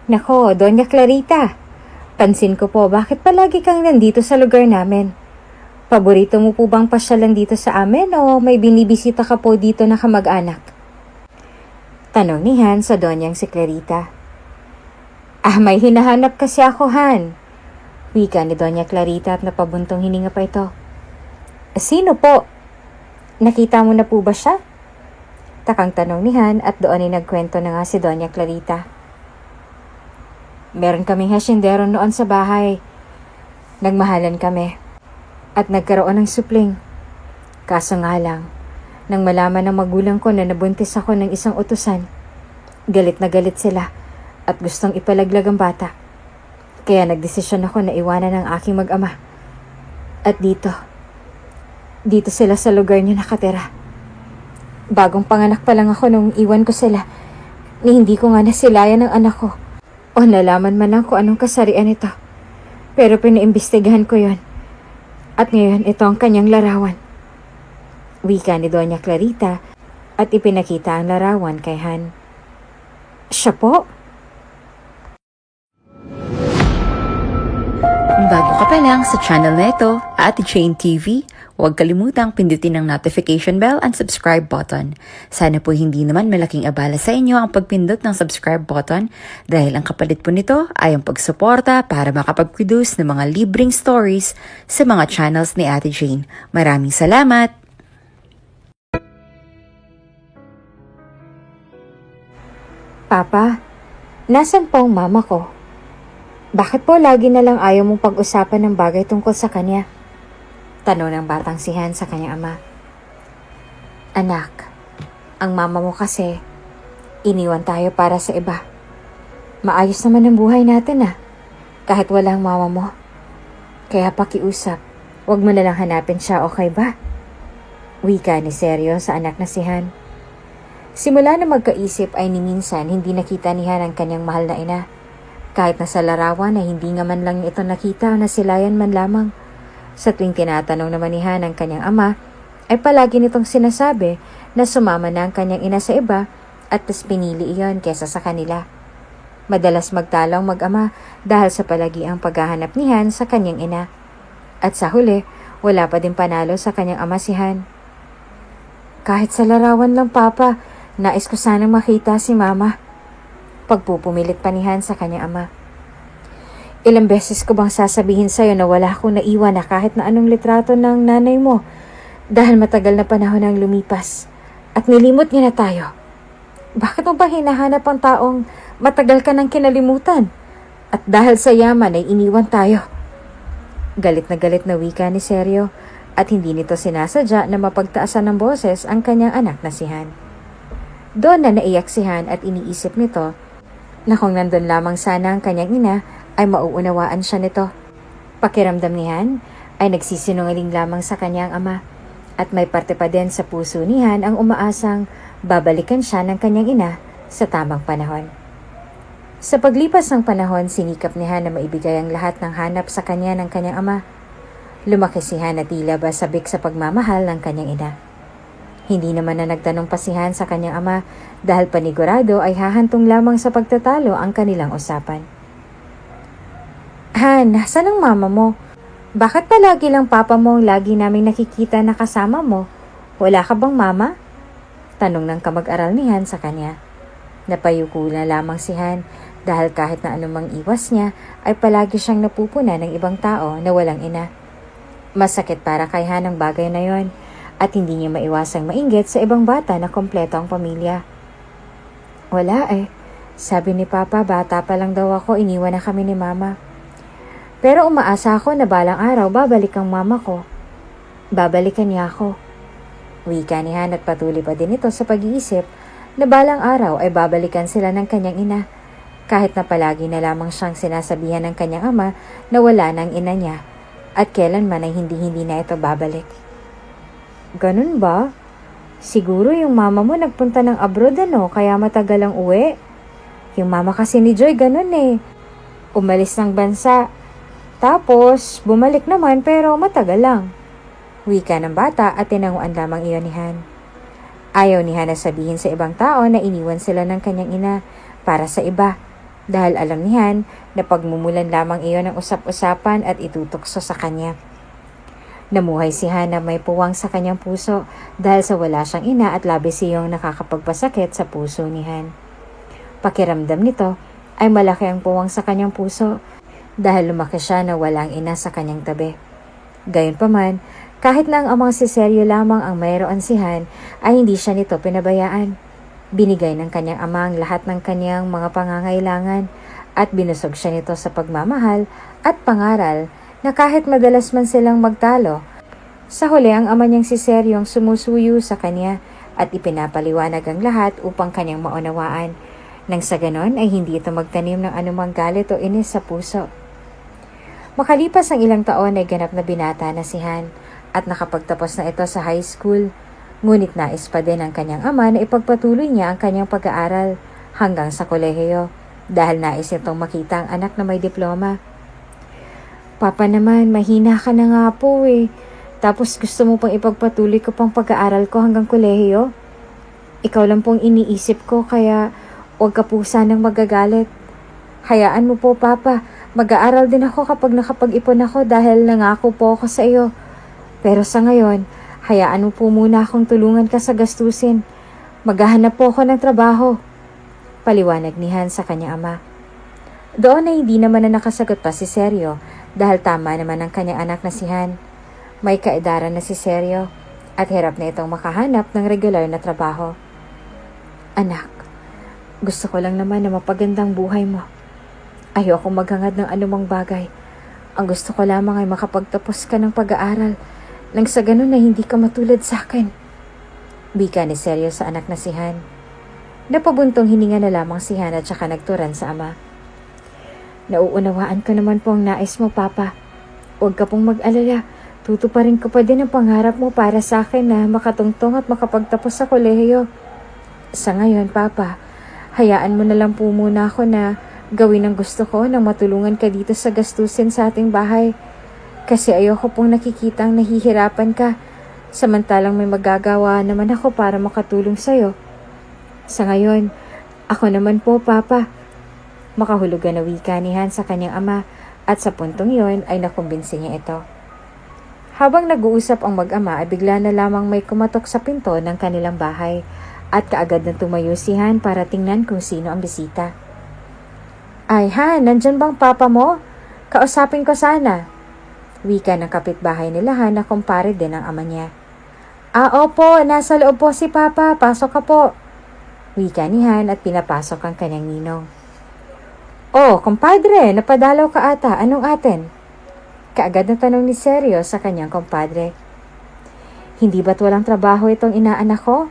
Nako, Doña Clarita. Pansin ko po, bakit palagi kang nandito sa lugar namin? Paborito mo po bang pasyalan dito sa amin o may binibisita ka po dito na kamag-anak? Tanong ni Han sa Donyang si Clarita. May hinahanap kasi ako, Han. Wika ni Doña Clarita at napabuntong hininga pa ito. Sino po? Nakita mo na po ba siya? Takang tanong ni Han at doon ay nagkwento na nga si Doña Clarita. Meron kaming hasyendero noon sa bahay. Nagmahalan kami. At nagkaroon ng supling. Kaso nga lang, nang malaman ng magulang ko na nabuntis ako ng isang utusan, galit na galit sila at gustong ipalaglag ang bata. Kaya nagdesisyon ako na iwanan ng aking mag-ama. At dito sila sa lugar niyo nakatira. Bagong panganak pa lang ako nung iwan ko sila, ni hindi ko nga nasilayan ng anak ko. O nalaman man lang kung anong kasarian ito. Pero pinaimbestigahan ko yon. At ngayon ito ang kanyang larawan. Wika ni Doña Clarita at ipinakita ang larawan kay Han. Siya po? Bago ka pa lang sa channel na ito, Ate Jane TV, huwag kalimutang pindutin ang notification bell and subscribe button. Sana po hindi naman malaking abala sa inyo ang pagpindot ng subscribe button dahil ang kapalit po nito ay ang pagsuporta para makapag-produce ng mga libreng stories sa mga channels ni Ate Jane. Maraming salamat! Papa, nasan po ang mama ko? Bakit po lagi na lang ayaw mong pag-usapan ng bagay tungkol sa kanya? Tanong ng batang si Han sa kanyang ama. Anak, ang mama mo kasi, iniwan tayo para sa iba. Maayos naman ang buhay natin kahit walang mama mo. Kaya pakiusap, wag mo na lang hanapin siya, okay ba? Wika ni Seryo sa anak na si Han. Simula na magkaisip ay ni minsan hindi nakita ni Han ang kanyang mahal na ina. Kahit na sa larawan ay hindi nga man lang ito nakita o nasilayan man lamang. Sa tuwing tinatanong naman ni Han ang kanyang ama, ay palagi nitong sinasabi na sumama na ang kanyang ina sa iba at mas pinili iyon kesa sa kanila. Madalas magtalo ang mag-ama dahil sa palagiang paghahanap ni Han sa kanyang ina. At sa huli, wala pa din panalo sa kanyang ama si Han. Kahit sa larawan lang, Papa, nais ko sanang makita si Mama. Pagpupumilit pa ni Han sa kanyang ama. Ilang beses ko bang sasabihin sa'yo na wala akong naiwan na kahit na anong litrato ng nanay mo dahil matagal na panahon ang lumipas at nilimot niya na tayo. Bakit mo ba hinahanap ang taong matagal ka nang kinalimutan at dahil sa yaman ay iniwan tayo? Galit na wika ni Seryo at hindi nito sinasadya na mapagtaasan ng boses ang kanyang anak na si Han. Doon na naiyak si Han at iniisip nito na kung nandun lamang sana ang kanyang ina ay mauunawaan siya nito. Pakiramdam ni Han ay nagsisinungaling lamang sa kanyang ama at may parte pa din sa puso ni Han ang umaasang babalikan siya ng kanyang ina sa tamang panahon. Sa paglipas ng panahon, sinikap ni Han na maibigay ang lahat ng hanap sa kanya ng kanyang ama. Lumaki si Han at tila ba sabik sa pagmamahal ng kanyang ina. Hindi naman na nagtanong pa si Han sa kanyang ama dahil panigurado ay hahantong lamang sa pagtatalo ang kanilang usapan. Han, nasaan ang mama mo? Bakit palagi lang papa mo ang lagi naming nakikita na kasama mo? Wala ka bang mama? Tanong ng kamag-aral ni Han sa kanya. Napayuko na lamang si Han dahil kahit na anumang iwas niya ay palagi siyang napupuna ng ibang tao na walang ina. Masakit para kay Han ang bagay na yon. At hindi niya maiwasang mainggit sa ibang bata na kompleto ang pamilya. Wala Sabi ni Papa, bata pa lang daw ako, iniwan na kami ni Mama. Pero umaasa ako na balang araw babalik ang mama ko. Babalikan niya ako. Wika ni Han at patuloy pa din ito sa pag-iisip na balang araw ay babalikan sila ng kanyang ina. Kahit na palagi na lamang siyang sinasabihan ng kanyang ama na wala ng ina niya at kailanman ay hindi na ito babalik. Ganun ba? Siguro yung mama mo nagpunta ng abroad kaya matagal ang uwi. Yung mama kasi ni Joy ganun Umalis ng bansa. Tapos bumalik naman pero matagal lang. Wika ng bata at tinanguan lamang iyon ni Han. Ayaw ni Han na sabihin sa ibang tao na iniwan sila ng kanyang ina para sa iba. dahil alam ni Han na pagmumulan lamang iyon ng usap-usapan at itutukso sa kanya. Namuhay si Han na may puwang sa kanyang puso dahil sa wala siyang ina at labis iyong nakakapagpasakit sa puso ni Han. Pakiramdam nito ay malaki ang puwang sa kanyang puso dahil lumaki siya na walang ina sa kanyang tabi. Gayunpaman, kahit na ang amang si Seryo lamang ang mayroon si Han, ay hindi siya nito pinabayaan. Binigay ng kanyang ama ang lahat ng kanyang mga pangangailangan at binusog siya nito sa pagmamahal at pangaral na kahit madalas man silang magtalo, sa huli ang ama niyang si Seryo ang sumusuyo sa kanya at ipinapaliwanag ang lahat upang kanyang maunawaan. Nang sa ganon ay hindi ito magtanim ng anumang galit o inis sa puso. Makalipas ang ilang taon ay ganap na binata na si Han at nakapagtapos na ito sa high school. Ngunit nais pa din ang kanyang ama na ipagpatuloy niya ang kanyang pag-aaral hanggang sa kolehiyo dahil nais nitong makita ang anak na may diploma. Papa naman, mahina ka na nga po eh. Tapos gusto mo pang ipagpatuloy ko pang pag-aaral ko hanggang kolehiyo? Ikaw lang pong iniisip ko kaya huwag ka po sanang magagalit. Hayaan mo po, Papa. Mag-aaral din ako kapag nakapag-ipon ako dahil nangako po ako sa iyo. Pero sa ngayon, hayaan mo po muna akong tulungan ka sa gastusin. Maghahanap po ako ng trabaho. Paliwanag ni Han sa kanyang ama. Doon ay hindi naman na nakasagot pa si Seryo dahil tama naman ang kanyang anak na si Han. May kaedaran na si Seryo at hirap na itong makahanap ng regular na trabaho. Anak, gusto ko lang naman na mapagandang buhay mo. Ayoko maghangad ng anumang bagay. Ang gusto ko lamang ay makapagtapos ka ng pag-aaral nang sa ganun na hindi ka matulad sa akin. Bika ni Seryo sa anak na si Han. Napabuntong hininga na lamang si Han at saka nagturan sa ama. Nauunawaan ko naman po ang nais mo, Papa. Huwag ka pong mag-alala. Tutuparin ko pa din ang pangarap mo para sa akin na makatungtong at makapagtapos sa kolehiyo. Sa ngayon, Papa, hayaan mo na lang po muna ako na gawin ang gusto ko nang matulungan ka dito sa gastusin sa ating bahay. Kasi ayoko pong nakikitang nahihirapan ka, samantalang may magagawa naman ako para makatulong sa'yo. Sa ngayon, ako naman po, Papa. Makahulugan na wika ni Han sa kanyang ama at sa puntong yon ay nakumbinsi niya ito. Habang nag-uusap ang mag-ama ay bigla na lamang may kumatok sa pinto ng kanilang bahay at kaagad na tumayo si Han para tingnan kung sino ang bisita. Ay Han, nandyan bang Papa mo? Kausapin ko sana. Wika ng kapitbahay nila Han na kumpare din ang ama niya. Opo, nasa loob po si Papa, pasok ka po. Wika ni Han at pinapasok ang kanyang ninong. Oh, kumpadre, napadalaw ka ata. Anong atin? Kaagad na tanong ni Seryo sa kanyang kumpadre. Hindi ba't walang trabaho itong inaanak ko?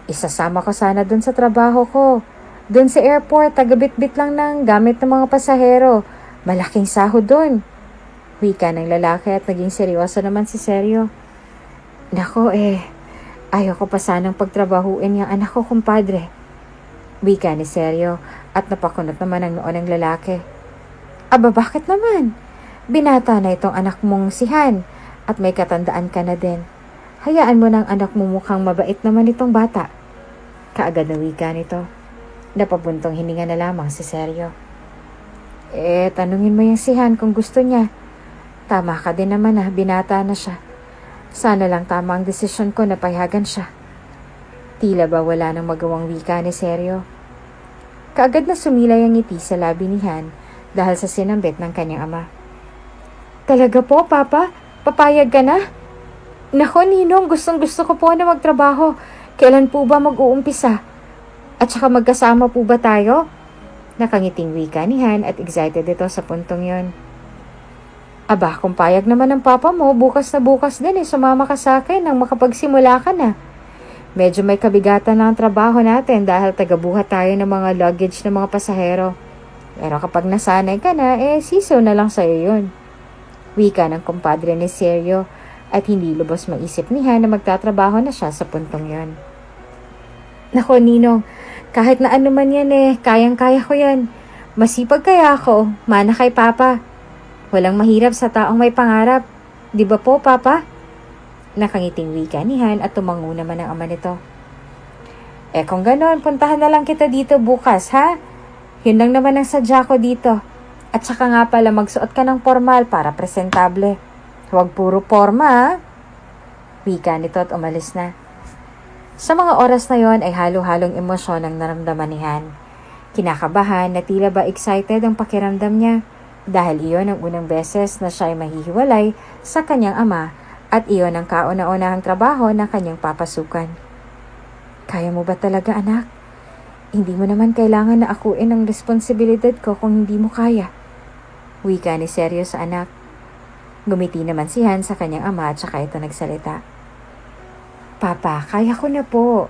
Isasama ko sana dun sa trabaho ko. Dun sa airport, tagabit-bit lang ng gamit ng mga pasahero. Malaking sahod dun. Wika ng lalaki at naging seryoso naman si Seryo. Nako ayoko pa sanang pagtrabahuin yung anak ko, kumpadre. Wika ni Seryo at napakunot naman ang noo ng lalaki. Aba, bakit naman? Binata na itong anak mong si Han at may katandaan ka na din. Hayaan mo ng anak mo, mukhang mabait naman itong bata. Kaagad na wika nito. Napabuntong hininga na lamang si Seryo. Tanungin mo yung si Han kung gusto niya. Tama ka din naman binata na siya. Sana lang tama ang desisyon ko na payagan siya. Tila ba wala nang magawang wika ni Seryo. Kaagad na sumilay ang ngiti sa labi ni Han dahil sa sinambit ng kanyang ama. Talaga po, Papa? Papayag ka na? Nako, Ninong, gustong-gusto ko po na magtrabaho. Kailan po ba mag-uumpisa? At saka magkasama po ba tayo? Nakangiting wika ni Han at excited ito sa puntong yon. Aba, kung payag naman ng Papa mo, bukas na bukas din sumama ka sa akin nang makapagsimula ka na. Medyo may kabigatan na ang trabaho natin dahil tagabuhat tayo ng mga luggage ng mga pasahero. Pero kapag nasanay ka na, siso na lang sa'yo yun. Wika ng kumpadre ni Seryo at hindi lubos maisip ni Han na magtatrabaho na siya sa puntong yon. Nako, Ninong, kahit na ano man yan kayang-kaya ko yan. Masipag kaya ako, mana kay Papa. Walang mahirap sa taong may pangarap. Di ba po, Papa? Nakangiting wika ni Han at tumango naman ang ama nito. Kung ganon, puntahan na lang kita dito bukas, ha? Yun lang naman ang sadya ko dito. At saka nga pala magsuot ka ng formal para presentable. Huwag puro forma ha. Wika nito at umalis na. Sa mga oras na yon ay halo-halong emosyon ang naramdaman ni Han. Kinakabahan na tila ba excited ang pakiramdam niya dahil iyon ang unang beses na siya ay mahihiwalay sa kanyang ama at iyon ang kauna-unahang trabaho na kanyang papasukan. Kaya mo ba talaga anak? Hindi mo naman kailangan na akuin ang responsibilidad ko kung hindi mo kaya. Wika ni Seryo sa anak. Gumiti naman si Han sa kanyang ama at saka ito nagsalita. Papa, kaya ko na po.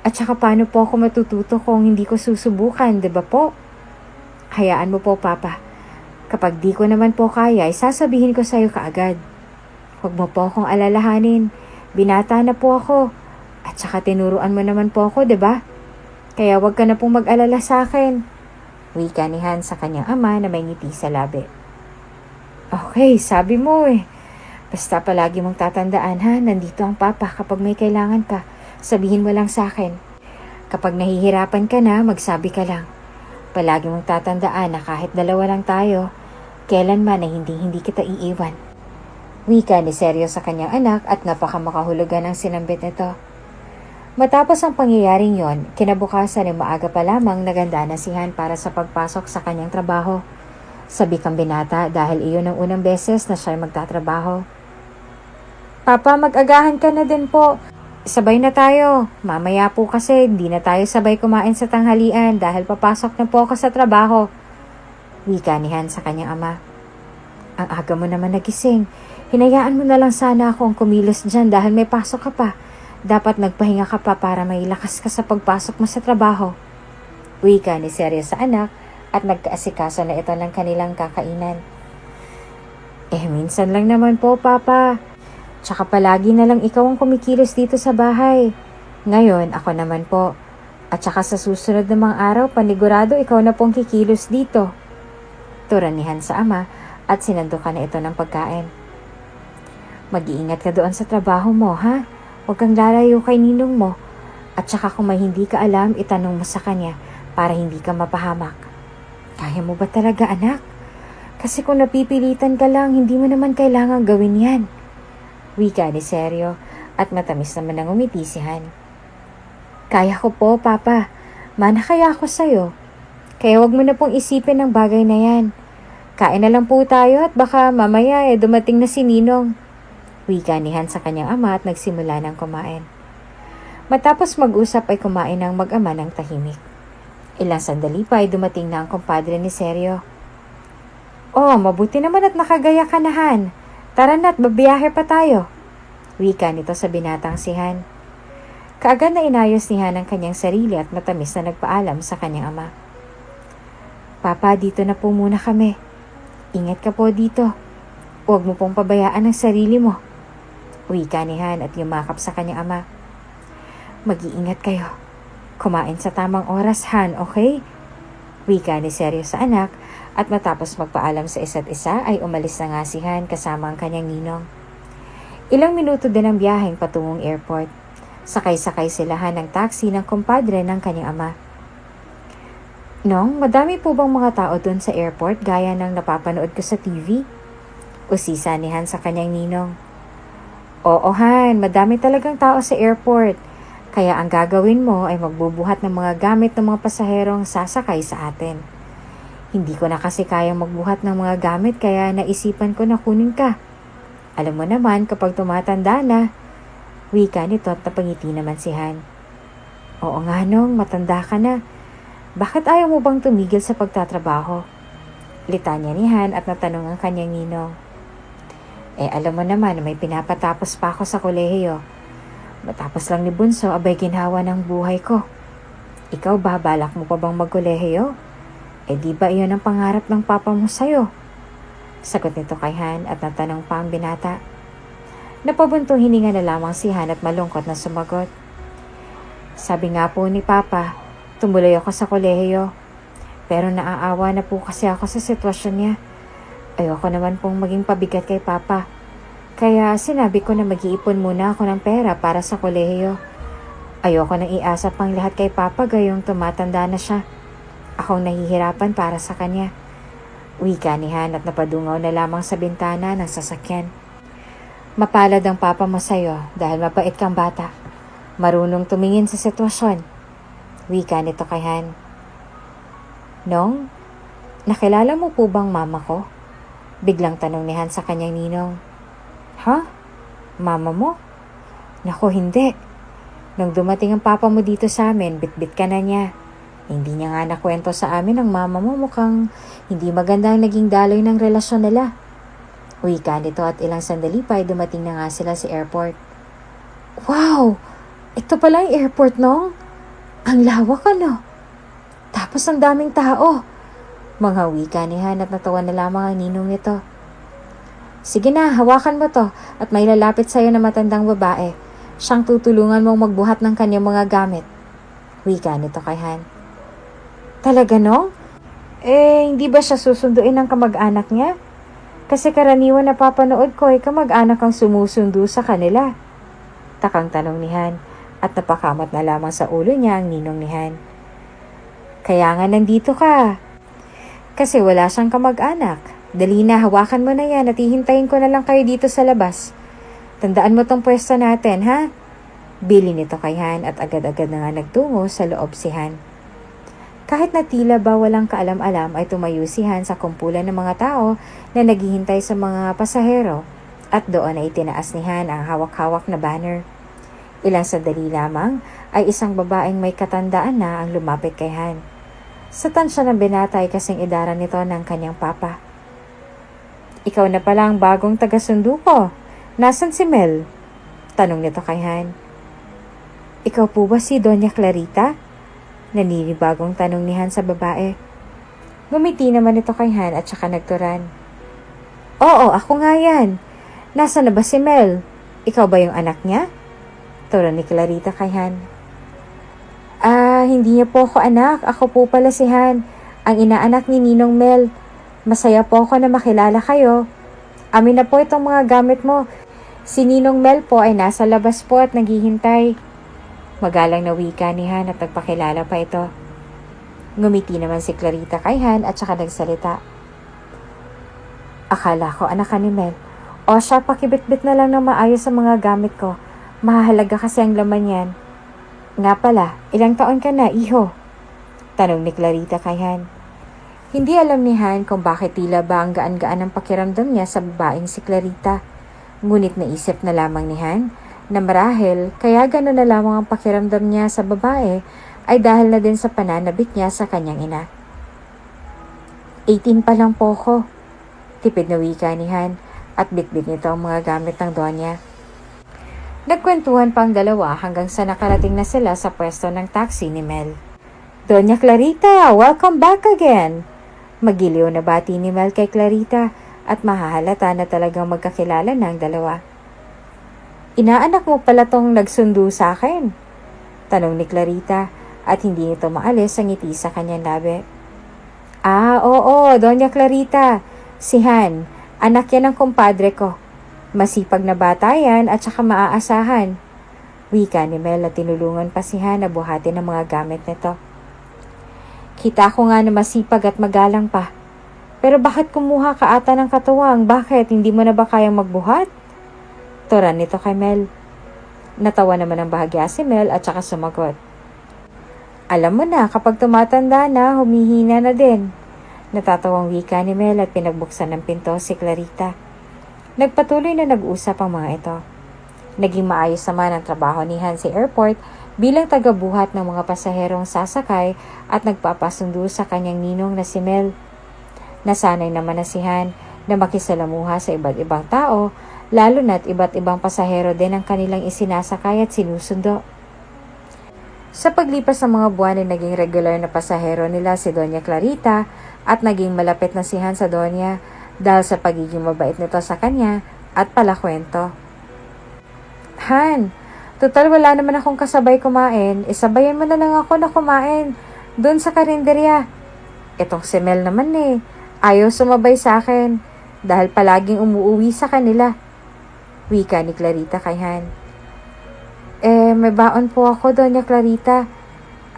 At saka paano po ako matututo kung hindi ko susubukan, di ba po? Hayaan mo po, Papa. Kapag di ko naman po kaya, ay sasabihin ko sa'yo kaagad. Huwag mo po akong alalahanin. Binata na po ako. At saka tinuruan mo naman po ako, di ba? Kaya huwag ka na pong mag-alala sa akin. Wika ni Han sa kanyang ama na may ngiti sa labi. Okay, sabi mo eh. Basta palagi mong tatandaan ha, nandito ang papa kapag may kailangan ka. Sabihin mo lang sa akin. Kapag nahihirapan ka na, magsabi ka lang. Palagi mong tatandaan na kahit dalawa lang tayo, kailanman ay hindi kita iiwan. Wika ni Seryo sa kanyang anak at napakamakahulugan ang sinambit nito. Matapos ang pangyayaring yon, kinabukasan ay maaga pa lamang naganda na si Han para sa pagpasok sa kanyang trabaho. Sabi kang binata dahil iyon ang unang beses na siya magtatrabaho. Papa, mag-agahan ka na din po. Sabay na tayo. Mamaya po kasi hindi na tayo sabay kumain sa tanghalian dahil papasok na po ako sa trabaho. Wika ni Han sa kanyang ama. Ang aga mo naman nagising. Hinayaan mo na lang sana ako ang kumilos dyan dahil may pasok ka pa. Dapat nagpahinga ka pa para may lakas ka sa pagpasok mo sa trabaho. Wika ni Seryo sa anak at nagkaasikaso na ito ng kanilang kakainan. Minsan lang naman po, Papa. Tsaka palagi na lang ikaw ang kumikilos dito sa bahay. Ngayon, ako naman po. At saka sa susunod na mga araw, panigurado ikaw na pong kikilos dito. Turanihan sa ama at sinandukan na ito ng pagkain. Mag-iingat ka doon sa trabaho mo, ha? Huwag kang lalayo kay ninong mo. At saka kung may hindi ka alam, itanong mo sa kanya para hindi ka mapahamak. Kaya mo ba talaga, anak? Kasi kung napipilitan ka lang, hindi mo naman kailangan gawin yan. Wika ni Seryo at matamis naman ang umiti si Han. Kaya ko po, Papa. Mana kaya ako sa'yo. Kaya wag mo na pong isipin ang bagay na yan. Kain na lang po tayo at baka mamaya dumating na si Ninong. Wika ni Han sa kanyang ama at nagsimula ng kumain. Matapos mag-usap ay kumain ng mag-ama ng tahimik. Ilang sandali pa ay dumating na ang kumpadre ni Seryo. Oh, mabuti naman at nakagaya ka na, Han. Tara na't babiyahe pa tayo. Wika nito sa binatang si Han. Kaagad na inayos ni Han ang kanyang sarili at matamis na nagpaalam sa kanyang ama. Papa, dito na po muna kami. Ingat ka po dito. Huwag mo pong pabayaan ang sarili mo. Wika ni Han at yumakap sa kanyang ama. Mag-iingat kayo. Kumain sa tamang oras, Han, okay? Wika ni Seryo sa anak. At matapos magpaalam sa isa't isa ay umalis na nga si Han kasama ang kanyang ninong. Ilang minuto din ang biyaheng patungong airport. Sakay-sakay sila Han ng taxi ng kumpadre ng kanyang ama. Nong, madami po bang mga tao doon sa airport gaya ng napapanood ko sa TV? Usisa ni Han sa kanyang ninong. Oo Han, madami talagang tao sa airport. Kaya ang gagawin mo ay magbubuhat ng mga gamit ng mga pasaherong sasakay sa atin. Hindi ko na kasi kayang magbuhat ng mga gamit kaya naisipan ko na kunin ka. Alam mo naman kapag tumatanda na, wika nito at napangiti naman si Han. Oo nga Nong, matanda ka na. Bakit ayaw mo bang tumigil sa pagtatrabaho? Litanya ni Han at natanong ang kanyang ninong. Alam mo naman may pinapatapos pa ako sa kolehiyo. Matapos lang ni Bunso, abay ginhawa ng buhay ko. Ikaw ba, balak mo pa bang magkolehiyo? Di ba iyon ang pangarap ng papa mo sa'yo? Sagot nito kay Han at natanong pa ang binata. Napabuntong hininga na lamang si Han at malungkot na sumagot. Sabi nga po ni Papa, tumuloy ako sa kolehiyo. Pero naaawa na po kasi ako sa sitwasyon niya. Ayoko naman pong maging pabigat kay Papa. Kaya sinabi ko na mag-iipon muna ako ng pera para sa kolehiyo. Ayoko nang iasa pang lahat kay Papa gayong tumatanda na siya. Akong nahihirapan para sa kanya. Wika ni Han at napadungaw na lamang sa bintana ng sasakyan. Mapalad ang papa mo sa'yo dahil mabait kang bata. Marunong tumingin sa sitwasyon. Wika nito kay Han. Nong, nakilala mo po bang mama ko? Biglang tanong ni Han sa kanyang ninong. Ha? Mama mo? Naku, hindi. Nung dumating ang papa mo dito sa amin, bitbit ka na niya. Hindi niya nga nakwento sa amin ang mama mo, mukhang hindi maganda ang naging daloy ng relasyon nila. Wika nito at ilang sandali pa ay dumating na nga sila sa airport. Wow! Ito pala yung airport, Nong. Ang lawak, ano? Tapos ang daming tao. Mga wika ni Han at natawa na lamang ang ninong nito. Sige na, hawakan mo to at may lalapit sa'yo na matandang babae. Siyang tutulungan mong magbuhat ng kanyang mga gamit. Wika nito kay Han. Talaga, Nong? Hindi ba siya susunduin ng kamag-anak niya? Kasi karaniwan na papanood ko ay kamag-anak ang sumusundo sa kanila. Takang tanong ni Han at napakamot na lamang sa ulo niya ang ninong ni Han. Kaya nga nandito ka. Kasi wala siyang kamag-anak. Dali na, hawakan mo na yan at hihintayin ko na lang kayo dito sa labas. Tandaan mo tong pwesto natin, ha? Bili nito kay Han at agad-agad na nga nagtungo sa loob si Han. Kahit na tila ba walang kaalam-alam ay tumayo si Han sa kumpulan ng mga tao na naghihintay sa mga pasahero at doon ay itinaas ni Han ang hawak-hawak na banner. Ilang sandali lamang ay isang babaeng may katandaan na ang lumapit kay Han. Sa tansya ng binata ay kasing edara nito ng kanyang papa. Ikaw na pala ang bagong taga-sundo ko. Nasaan si Mel? Tanong nito kay Han. Ikaw po ba si Doña Clarita? Naninibagong tanong ni Han sa babae. Ngumiti naman ito kay Han at saka nagturan. Oo, ako nga yan. Nasaan na ba si Mel? Ikaw ba yung anak niya? Turan ni Clarita kay Han. Hindi niya po ako anak. Ako po pala si Han, ang inaanak ni Ninong Mel. Masaya po ako na makilala kayo. Amin na po itong mga gamit mo. Si Ninong Mel po ay nasa labas po at naghihintay. Magalang na wika ni Han at nagpakilala pa ito. Ngumiti naman si Clarita kay Han at saka nagsalita. Akala ko anak ka ni Mel. O siya, pakibitbit na lang ng maayos sa mga gamit ko. Mahalaga kasi ang laman yan. Nga pala, ilang taon ka na, iho? Tanong ni Clarita kay Han. Hindi alam ni Han kung bakit tila ba ang gaan-gaan ang pakiramdam niya sa babaeng si Clarita. Ngunit naisip na lamang ni Han na marahil kaya gano'n na lamang ang pakiramdam niya sa babae ay dahil na din sa pananabik niya sa kanyang ina. 18 pa lang po ko. Tipid na wika ni Han at bitbit nito ang mga gamit ng Donya. Nagkwentuhan pang dalawa hanggang sa nakarating na sila sa pwesto ng taxi ni Mel. Doña Clarita, welcome back again! Magiliw na bati ni Mel kay Clarita at mahahalata na talagang magkakilala na ang dalawa. Inaanak mo pala tong nagsundo sa akin? Tanong ni Clarita at hindi nito maalis ang ngiti sa kanyang labi. Oo, Doña Clarita. Si Han, anak yan ng kumpadre ko. Masipag na bata yan at saka maaasahan. Wika ni Mel at tinulungan pa si Han na buhatin ang mga gamit nito. Kita ko nga na masipag at magalang pa. Pero bakit kumuha ka ata ng katuwang? Bakit? Hindi mo na ba kayang magbuhat? Turan nito kay Mel. Natawa naman ang bahagya si Mel at saka sumagot. Alam mo na, kapag tumatanda na, humihina na din. Natatawang wika ni Mel at pinagbuksan ng pinto si Clarita. Nagpatuloy na nag-usap ang mga ito. Naging maayos naman ang trabaho ni Han sa airport bilang tagabuhat ng mga pasaherong sasakay at nagpapasundo sa kanyang ninong na si Mel. Nasanay naman na si Han na makisalamuha sa iba't ibang tao, lalo na't iba't ibang pasahero din ang kanilang isinasakay at sinusundo. Sa paglipas ng mga buwan ay naging regular na pasahero nila si Doña Clarita at naging malapit na si Han sa Doña dahil sa pagiging mabait nito sa kanya at palakwento. Han, total wala naman akong kasabay kumain. Isabayan mo na lang ako na kumain doon sa karinderya. Itong si Mel naman ayaw sumabay sa akin dahil palaging umuuwi sa kanila. Wika ni Clarita kay Han. May baon po ako, Doña Clarita.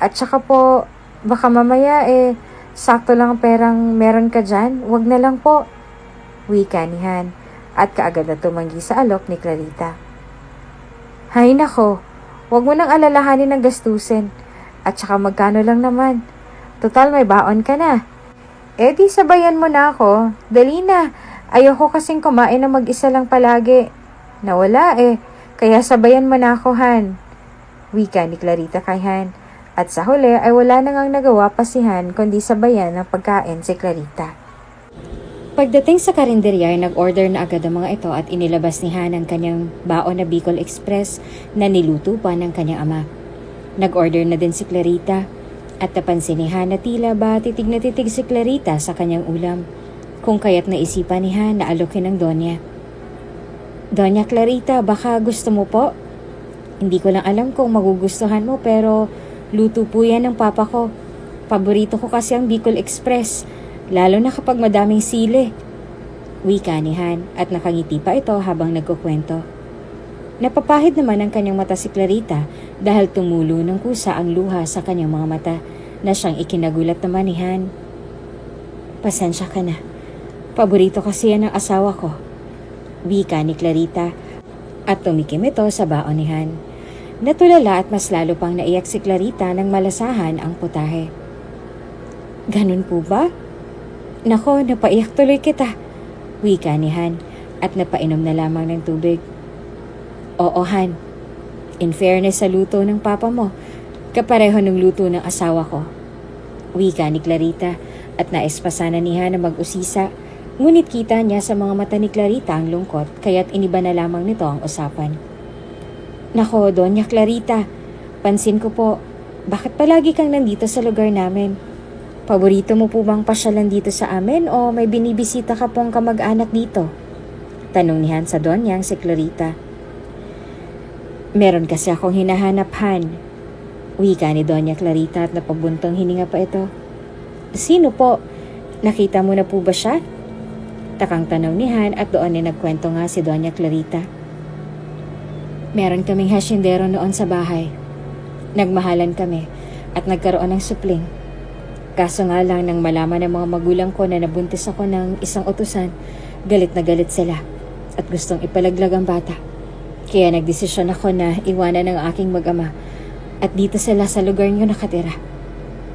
At saka po, baka mamaya Sakto lang ang perang meron ka dyan, wag na lang po. Wika ni Han at kaagad na tumanggi sa alok ni Clarita. Hay nako, wag mo nang alalahanin ng gastusin. At saka magkano lang naman. Total may baon ka na. Eh di sabayan mo na ako. Dali na. Ayoko kasing kumain na mag-isa lang palagi. Nawala eh. Kaya sabayan mo na ako, Han. Wika ni Clarita kay Han. At sa huli ay wala na ngang nagawa pa si Han kundi sabayan ng pagkain si Clarita. Pagdating sa karinderya ay nag-order na agad ang mga ito at inilabas ni Han ang kanyang baon na Bicol Express na niluto pa ng kanyang ama. Nag-order na din si Clarita at napansin ni Han na tila ba titig na titig si Clarita sa kanyang ulam. Kung kaya't naisipan ni Han na alokin ng Donya. Donya Clarita, baka gusto mo po? Hindi ko lang alam kung magugustuhan mo pero luto po yan ng papa ko. Paborito ko kasi ang Bicol Express. Lalo na kapag madaming sili. Wika ni Han at nakangiti pa ito habang nagkukwento. Napapahid naman ang kanyang mata si Clarita dahil tumulo ng kusa ang luha sa kanyang mga mata na siyang ikinagulat naman ni Han. Pasensya ka na. Paborito kasi yan ng asawa ko. Wika ni Clarita at tumikim ito sa baon ni Han. Natulala at mas lalo pang naiyak si Clarita nang malasahan ang putahe. Ganun po ba? Nako, napaiyak tuloy kita. Wika ni Han at napainom na lamang ng tubig. Oo, Han. In fairness sa luto ng papa mo, kapareho ng luto ng asawa ko. Wika ni Clarita at naispasana ni Han na mag-usisa. Ngunit kita niya sa mga mata ni Clarita ang lungkot kaya't iniba na lamang nito ang usapan. Nako, Donya Clarita, pansin ko po, bakit palagi kang nandito sa lugar namin? Paborito mo po bang pasyalan dito sa amin o may binibisita ka pong kamag-anak dito? Tanong ni Han sa Donyang si Clarita. Meron kasi akong hinahanap, Han. Wika ni Donya Clarita at napabuntong hininga pa ito. Sino po? Nakita mo na po ba siya? Takang tanong ni Han at doon ay nagkwento nga si Donya Clarita. Meron kaming hasyendero noon sa bahay. Nagmahalan kami at nagkaroon ng supling. Kaso nga lang nang malaman ng mga magulang ko na nabuntis ako ng isang utusan, galit na galit sila at gustong ipalaglag ang bata. Kaya nagdesisyon ako na iwanan ng aking mag-ama at dito sila sa lugar niyo nakatira.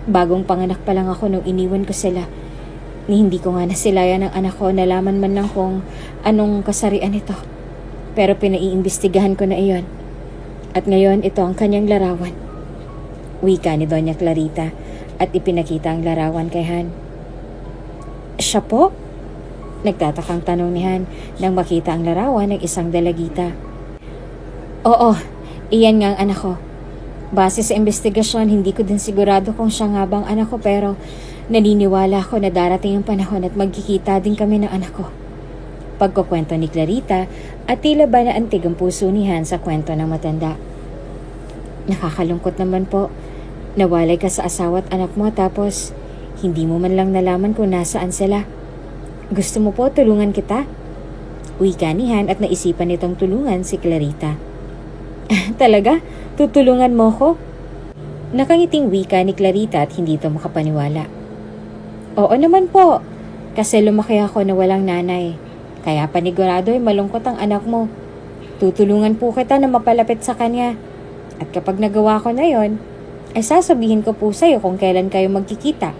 Bagong panganak pa lang ako nung iniwan ko sila. Ni hindi ko nga nasilayan ng anak ko, nalaman man lang kung anong kasarian ito. Pero pinaiimbestigahan ko na iyon. At ngayon ito ang kanyang larawan. Wika ni Donya Clarita at ipinakita ang larawan kay Han. Siya po? Nagtatakang tanong ni Han nang makita ang larawan ng isang dalagita. Oo, iyan nga ang anak ko. Base sa investigasyon, hindi ko din sigurado kung siya nga bang anak ko pero naniniwala ako na darating ang panahon at magkikita din kami ng anak ko. Pagkukwento ni Clarita at tila ba na antig ang puso ni Han sa kwento ng matanda. Nakakalungkot naman po. Nawalay ka sa asawa at anak mo tapos hindi mo man lang nalaman kung nasaan sila. Gusto mo po tulungan kita? Wika ni Han at naisipan nitong tulungan si Clarita. Talaga? Tutulungan mo ko? Nakangiting wika ni Clarita at hindi ito makapaniwala. Oo naman po. Kasi lumaki ako na walang nanay. Kaya panigurado ay malungkot ang anak mo. Tutulungan po kita na mapalapit sa kanya. At kapag nagawa ko na yon, ay sasabihin ko po sa'yo kung kailan kayo magkikita.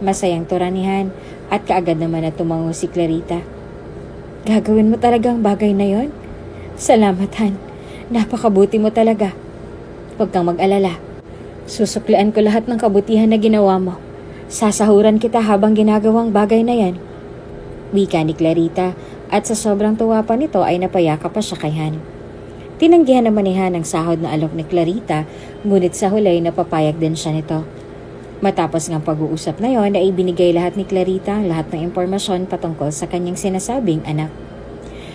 Masayang turanihan at kaagad naman na tumango si Clarita. Gagawin mo talagang bagay na yon? Salamat, Han. Napakabuti mo talaga. Huwag kang mag-alala. Susuklian ko lahat ng kabutihan na ginawa mo. Sasahuran kita habang ginagawang bagay na yan. Wika ni Clarita at sa sobrang tuwa pa nito ay napayaka pa siya kay Han. Tinanggihan naman ni Han ang sahod na alok ni Clarita, ngunit sa huli napapayag din siya nito. Matapos ng pag-uusap na yon ay ibinigay lahat ni Clarita ang lahat ng impormasyon patungkol sa kanyang sinasabing anak.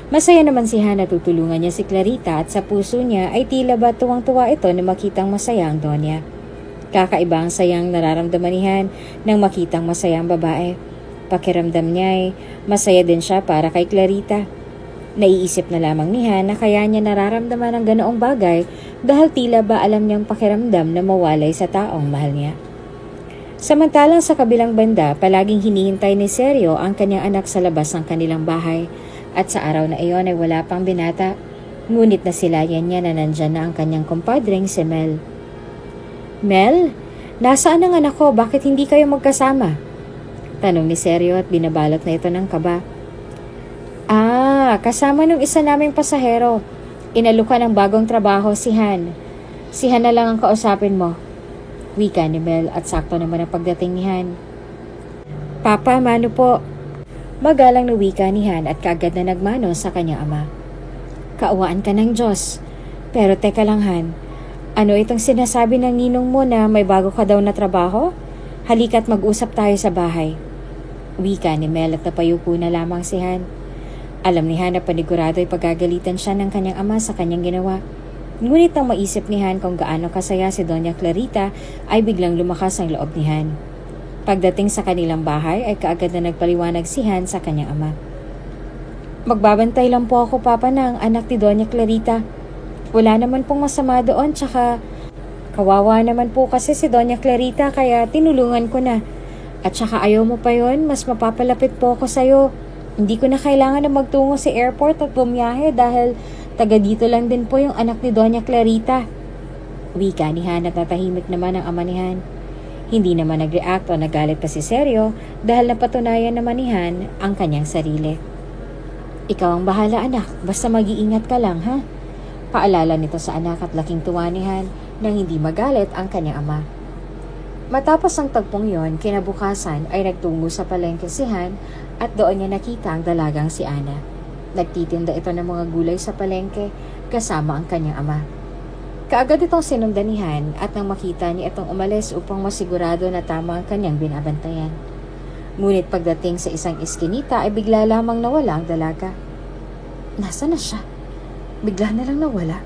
Masaya naman si Han na tutulungan niya si Clarita at sa puso niya ay tila ba tuwang-tuwa ito na makitang masaya ang Donya. Kakaiba ang sayang nararamdaman ni Han nang makitang masaya ang babae. Pakiramdam niya ay masaya din siya para kay Clarita. Naiisip na lamang ni Han na kaya niya nararamdaman ang ganoong bagay dahil tila ba alam niyang pakiramdam na mawalay sa taong mahal niya. Samantalang sa kabilang banda, palaging hinihintay ni Sergio ang kanyang anak sa labas ng kanilang bahay at sa araw na iyon ay wala pang binata. Ngunit nasilayan niya na nandyan na ang kanyang kumpadring si Mel. Mel, nasaan ang anak ko? Bakit hindi kayo magkasama? Tanong ni Sergio at binabalot na ito ng kaba. Kasama nung isa naming pasahero. Inalukan ng bagong trabaho si Han. Si Han na lang ang kausapin mo. Wika ni Mel at sakto naman ang pagdating ni Han. Papa, mano po. Magalang na wika ni Han at kaagad na nagmano sa kanyang ama. Kaawaan ka ng Diyos. Pero teka lang Han, ano itong sinasabi ng ninong mo na may bago ka daw na trabaho? Halika't mag-usap tayo sa bahay. Wika ni Mel at napayuko na lamang si Han. Alam ni Han na panigurado ay pagagalitan siya ng kanyang ama sa kanyang ginawa. Ngunit nang maisip ni Han kung gaano kasaya si Doña Clarita ay biglang lumakas ang loob ni Han. Pagdating sa kanilang bahay ay kaagad na nagpaliwanag si Han sa kanyang ama. Magbabantay lang po ako papa ng anak ni Doña Clarita. Wala naman pong masama doon tsaka kawawa naman po kasi si Doña Clarita kaya tinulungan ko na. At tsaka ayaw mo pa yon, mas mapapalapit po ako sa'yo. Hindi ko na kailangan na magtungo sa airport at bumiyahe dahil taga dito lang din po yung anak ni Doña Clarita. Wika ni Han at natahimik naman ang ama ni Han. Hindi naman nag-react o nagalit pa si Sergio dahil napatunayan naman ni Han ang kanyang sarili. Ikaw ang bahala anak, basta mag-iingat ka lang ha? Paalala nito sa anak at laking tuwa ni Han nang hindi magalit ang kanyang ama. Matapos ang tagpong yon, kinabukasan ay nagtungo sa palengke si Han at doon niya nakita ang dalagang si Ana. Nagtitinda ito ng mga gulay sa palengke kasama ang kanyang ama. Kaagad itong sinundan ni Han at nang makita niya itong umalis upang masigurado na tama ang kanyang binabantayan. Ngunit pagdating sa isang iskinita ay bigla lamang nawala ang dalaga. Nasaan na siya? Bigla na lang nawala.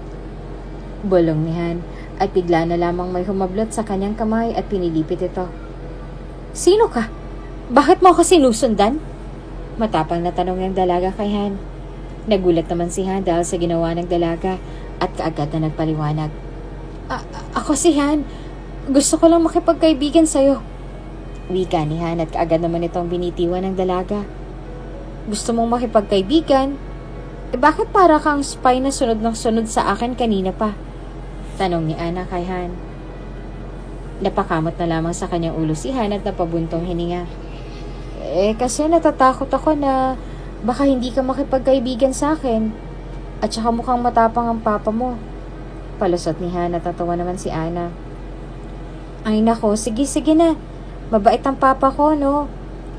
Bulong ni Han at bigla na lamang may humablot sa kanyang kamay at pinilipit ito. Sino ka? Bakit mo ako sinusundan? Matapang na tanong ng dalaga kay Han. Nagulat naman si Han dahil sa ginawa ng dalaga at kaagad na nagpaliwanag. Ako si Han. Gusto ko lang makipagkaibigan sa'yo. Wika ni Han at kaagad naman itong binitiwan ng dalaga. Gusto mong makipagkaibigan? Bakit para kang spy na sunod ng sunod sa akin kanina pa? Tanong ni Ana kay Han. Napakamot na lamang sa kanyang ulo si Han at napabuntong hininga. Kasi natatakot ako na baka hindi ka makipagkaibigan sa akin. At saka mukhang matapang ang papa mo. Palusot ni Han at natawa naman si Ana. Ay nako, sige na. Mabait ang papa ko, no?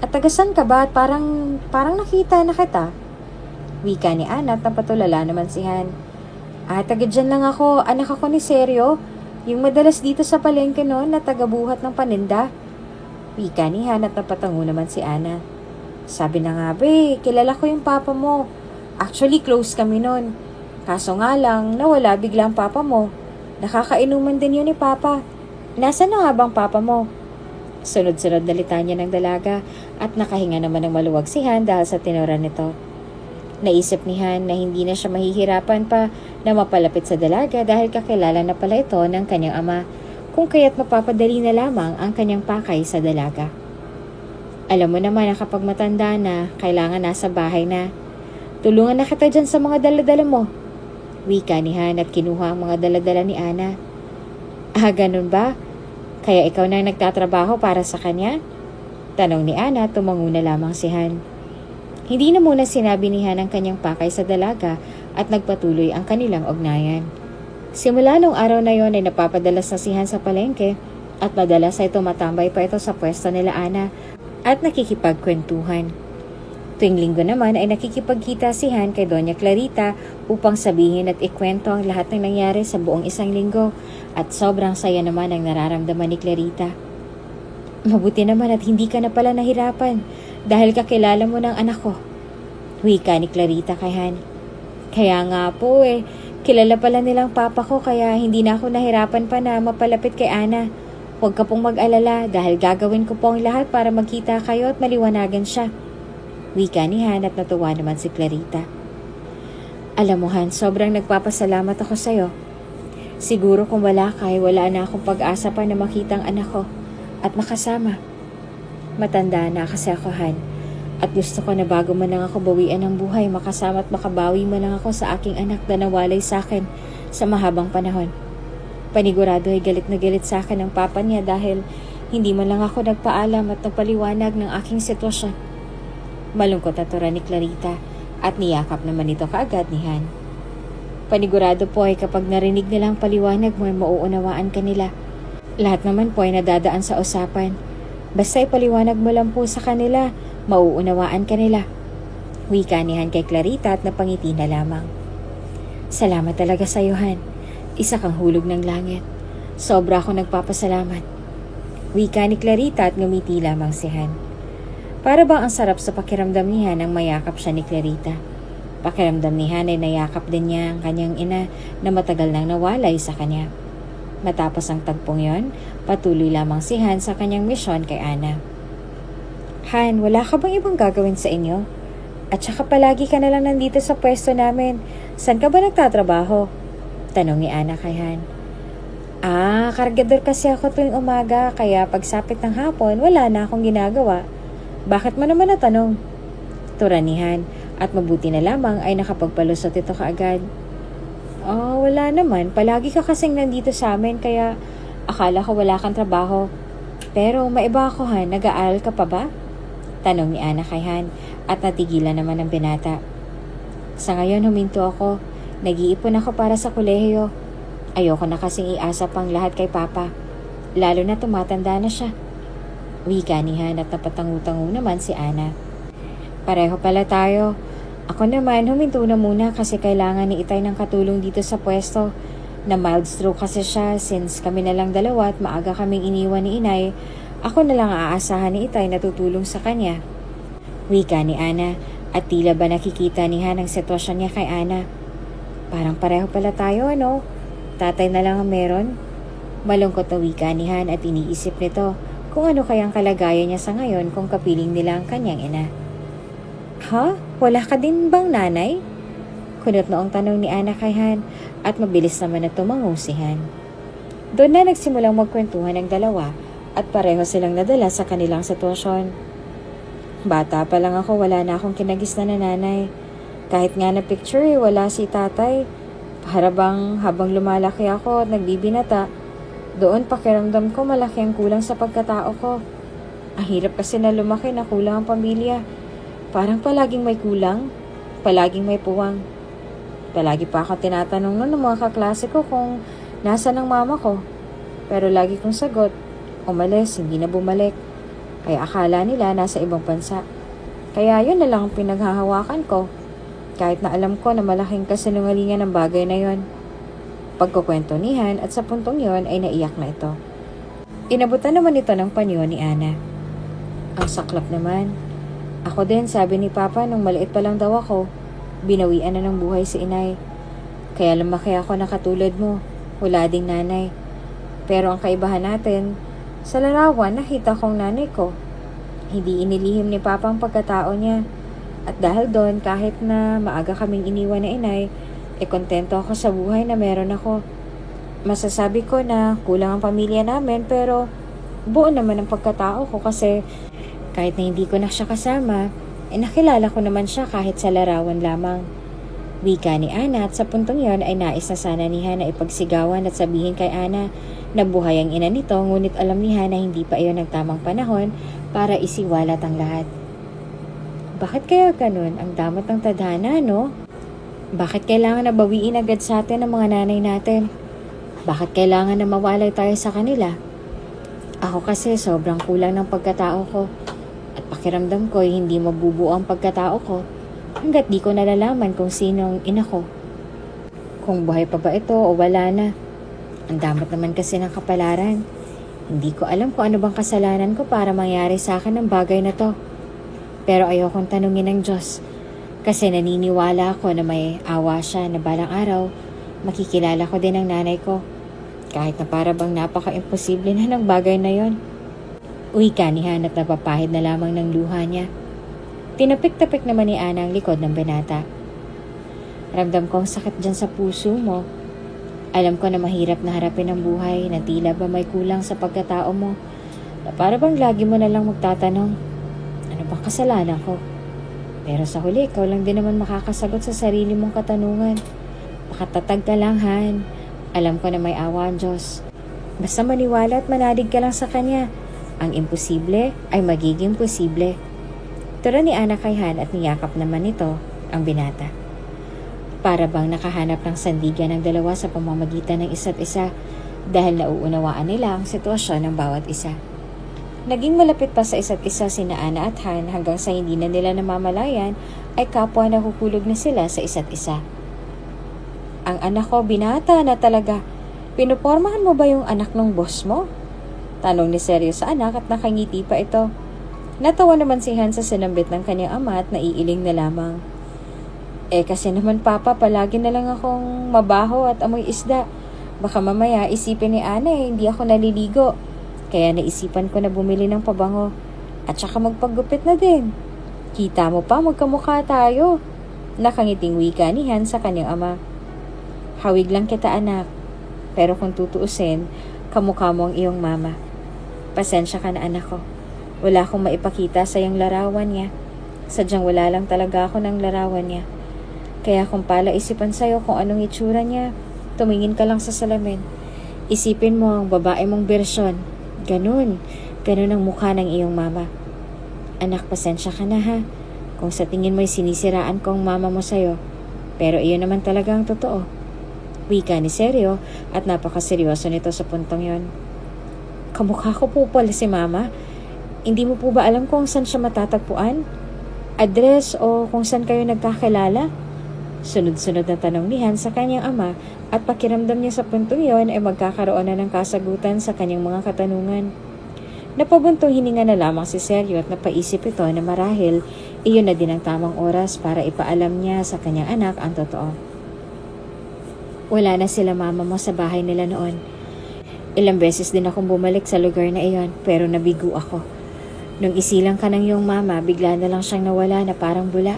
At tagasan ka ba? At parang nakita na kita. Wika ni Ana at napatulala naman si Han. Taga dyan lang ako. Anak ako ni Sergio. Yung madalas dito sa palengke noon na tagabuhat ng paninda. Wika ni Han at napatango naman si Ana. Sabi na nga kilala ko yung papa mo. Actually, close kami noon. Kaso nga lang, nawala bigla ang papa mo. Nakakainuman din yun ni papa. Nasaan na nga bang papa mo? Sunod-sunod na litanya ng dalaga at nakahinga naman ng maluwag si Han dahil sa tinura nito. Naisip ni Han na hindi na siya mahihirapan pa na mapalapit sa dalaga dahil kakilala na pala ito ng kanyang ama, kung kaya't mapapadali na lamang ang kanyang pakay sa dalaga. Alam mo naman na kapag matanda na, kailangan nasa bahay na. Tulungan na kita dyan sa mga daladala mo. Wika ni Han at kinuha ang mga daladala ni Ana. Ganun ba? Kaya ikaw na nagtatrabaho para sa kanya? Tanong ni Ana at tumango na lamang si Han. Hindi na muna sinabi ni Han ang kanyang pakay sa dalaga at nagpatuloy ang kanilang ugnayan. Simula nung araw na yon ay napapadalas na si Han sa palengke at madalas ay tumatambay pa ito sa pwesto nila Ana at nakikipagkwentuhan. Tuwing linggo naman ay nakikipagkita si Han kay Doña Clarita upang sabihin at ikwento ang lahat ng nangyari sa buong isang linggo at sobrang saya naman ang nararamdaman ni Clarita. Mabuti naman at hindi ka na pala nahirapan dahil kakilala mo ng anak ko. Wika ni Clarita kay Han. Kaya nga po kilala pala nilang papa ko kaya hindi na ako nahirapan pa na mapalapit kay Ana. Huwag ka pong mag-alala dahil gagawin ko po ang lahat para magkita kayo at maliwanagan siya. Wika ni Han at natuwa naman si Clarita. Alam mo Han, sobrang nagpapasalamat ako sa'yo. Siguro kung wala ka wala na akong pag-asa pa na makita ang anak ko. at makasama. Matanda na kasi ako, Han, at gusto ko na bago man lang ako bawian ng buhay, makasama at makabawi man lang ako sa aking anak na nawalay sa akin sa mahabang panahon. Panigurado ay galit na galit sa akin ng papa niya dahil hindi man lang ako nagpaalam at nagpaliwanag ng aking sitwasyon. Malungkot na tura ni Clarita at niyakap naman ito kaagad ni Han. Panigurado po ay kapag narinig nila ang paliwanag mo ay mauunawaan ka nila. Lahat naman po ay nadadaan sa usapan. Basta ipaliwanag mo lang po sa kanila, mauunawaan ka nila. Wika ni Han kay Clarita at napangiti na lamang. Salamat talaga sa iyo, Han. Isa kang hulog ng langit. Sobra akong nagpapasalamat. Wika ni Clarita at ngumiti lamang si Han. Para bang ang sarap sa pakiramdam ni Han ang mayakap siya ni Clarita. Pakiramdam ni Han ay nayakap din niya ang kanyang ina na matagal nang nawalay sa kanya. Matapos ang tagpong yon, patuloy lamang si Han sa kanyang misyon kay Ana. Han, wala ka bang ibang gagawin sa inyo? At saka palagi ka na lang nandito sa pwesto namin. Saan ka ba nagtatrabaho? Tanong ni Ana kay Han. Kargador kasi ako tuwing umaga, kaya pagsapit ng hapon, wala na akong ginagawa. Bakit mo naman natanong? Tura ni Han, at mabuti na lamang ay nakapagpalusot ito kaagad. Wala naman. Palagi ka kasing nandito sa amin, kaya akala ko wala kang trabaho. Pero maiba ako, Han. Nag-aaral ka pa ba? Tanong ni Ana kay Han, at natigilan naman ang binata. Sa ngayon, huminto ako. Nag-iipon ako para sa kolehiyo. Ayoko na kasing iasa pang lahat kay Papa. Lalo na tumatanda na siya. Wika ni Han at napatangu-tangu naman si Ana. Pareho pala tayo. Ako naman, huminto na muna kasi kailangan ni Itay ng katulong dito sa pwesto. Na mild stroke kasi siya since kami na lang dalawa at maaga kaming iniwan ni Inay. Ako na lang aasahan ni Itay na tutulong sa kanya. Wika ni Ana at tila ba nakikita ni Han ang sitwasyon niya kay Ana. Parang pareho pala tayo, ano? Tatay na lang ang meron. Malungkot na wika ni Han at iniisip nito kung ano kayang kalagayan niya sa ngayon kung kapiling nila ang kanyang ina. Ha? Wala ka din bang nanay? Kunot noong tanong ni Ana kay Han at mabilis naman na tumango si Han. Doon na nagsimulang magkwentuhan ang dalawa at pareho silang nadala sa kanilang sitwasyon. Bata pa lang ako, wala na akong kinagisnan na nanay. Kahit nga na picture, wala si tatay. Para bang habang lumalaki ako at nagbibinata, doon pakiramdam ko malaki ang kulang sa pagkatao ko. Ang hirap kasi na lumaki na kulang ang pamilya. Parang palaging may kulang, palaging may puwang. Palagi pa ako tinatanong ng mga kaklase ko kung nasaan ang mama ko. Pero lagi kong sagot, umalis, hindi na bumalik. Kaya akala nila nasa ibang bansa. Kaya yun na lang ang pinaghahawakan ko. Kahit na alam ko na malaking kasinungalingan ng bagay na yon. Pagkukwento ni Han at sa puntong yon ay naiyak na ito. Inabutan naman ito ng panyo ni Ana. Ang saklap naman. Ako din, sabi ni Papa nung maliit pa lang daw ako, binawian na ng buhay si Inay. Kaya lumaki ako na katulad mo, wala ding nanay. Pero ang kaibahan natin, sa larawan nakita kong nanay ko. Hindi inilihim ni Papa ang pagkatao niya. At dahil doon, kahit na maaga kaming iniwan na Inay, kontento ako sa buhay na meron ako. Masasabi ko na kulang ang pamilya namin pero buo naman ang pagkatao ko kasi kahit na hindi ko na siya kasama, nakilala ko naman siya kahit sa larawan lamang. Wika ni Ana at sa puntong yon ay nais na sana ni Han na ipagsigawan at sabihin kay Ana na buhay ang ina nito, ngunit alam ni Han na hindi pa iyon ang tamang panahon para isiwalat ang lahat. Bakit kaya ganun? Ang damat ng tadhana, no? Bakit kailangan na bawiin agad sa atin ang mga nanay natin? Bakit kailangan na mawalay tayo sa kanila? Ako kasi sobrang kulang ng pagkatao ko. At pakiramdam ko ay hindi mabubuo ang pagkatao ko hanggat di ko nalalaman kung sino ang ina ko. Kung buhay pa ba ito o wala na. Ang damat naman kasi ng kapalaran. Hindi ko alam kung ano bang kasalanan ko para mangyari sa akin ang bagay na to. Pero ayokong tanungin ng Diyos kasi naniniwala ako na may awa siya na balang araw makikilala ko din ang nanay ko. Kahit na para bang napaka-imposible na ng bagay na yon. Wika ni Han at napapahid na lamang ng luha niya. Tinapik-tapik naman ni Ana ang likod ng binata. Ramdam ko ang sakit dyan sa puso mo. Alam ko na mahirap na harapin ang buhay na tila ba may kulang sa pagkatao mo. Na para bang lagi mo na lang magtatanong, ano bang kasalanan ko? Pero sa huli, ikaw lang din naman makakasagot sa sarili mong katanungan. Makatatag ka lang, Han. Alam ko na may awa ang Diyos. Basta maniwala at manadig ka lang sa Kanya. Ang imposible ay magiging posible. Turo ni Ana kay Han at niyakap naman nito ang binata. Para bang nakahanap ng sandigan ng dalawa sa pamamagitan ng isa't isa dahil nauunawaan nila ang sitwasyon ng bawat isa. Naging malapit pa sa isa't isa sina Ana at Han hanggang sa hindi na nila namamalayan ay kapwa nahuhulog na sila sa isa't isa. Ang anak ko, binata na talaga. Pinupormahan mo ba yung anak ng boss mo? Tanong ni Seryo sa anak at nakangiti pa ito. Natawa naman si Han sa sinambit ng kanyang ama at naiiling na lamang. Kasi naman papa, palagi na lang akong mabaho at amoy isda. Baka mamaya isipin ni Ana hindi ako naliligo. Kaya naisipan ko na bumili ng pabango. At saka magpagupit na din. Kita mo pa, magkamukha tayo. Nakangiting wika ni Han sa kanyang ama. Hawig lang kita anak. Pero kung tutuusin, kamukha mo ang iyong mama. Pasensya ka na anak ko. Wala akong maipakita sa iyong larawan niya. Sadyang wala lang talaga ako ng larawan niya. Kaya kung pala isipan sa'yo kung anong itsura niya, tumingin ka lang sa salamin. Isipin mo ang babae mong bersyon. Ganun ang mukha ng iyong mama. Anak, pasensya ka na ha. Kung sa tingin mo'y sinisiraan ko ang mama mo sa'yo. Pero iyon naman talaga ang totoo. Wika ni Seryo at napakaseryoso nito sa puntong yon. Kamukha ko po pala si mama. Hindi mo po ba alam kung saan siya matatagpuan? Address o kung saan kayo nagkakilala? Sunod-sunod na tanong ni Han sa kanyang ama at pakiramdam niya sa puntong yon ay magkakaroon na ng kasagutan sa kanyang mga katanungan. Napabuntong hininga na lamang si Seryo at napaisip ito na marahil iyon na din ang tamang oras para ipaalam niya sa kanyang anak ang totoo. Wala na sila mama mo sa bahay nila noon. Ilang beses din akong bumalik sa lugar na iyon pero nabigo ako. Nung isilang ka ng iyong mama, bigla na lang siyang nawala na parang bula.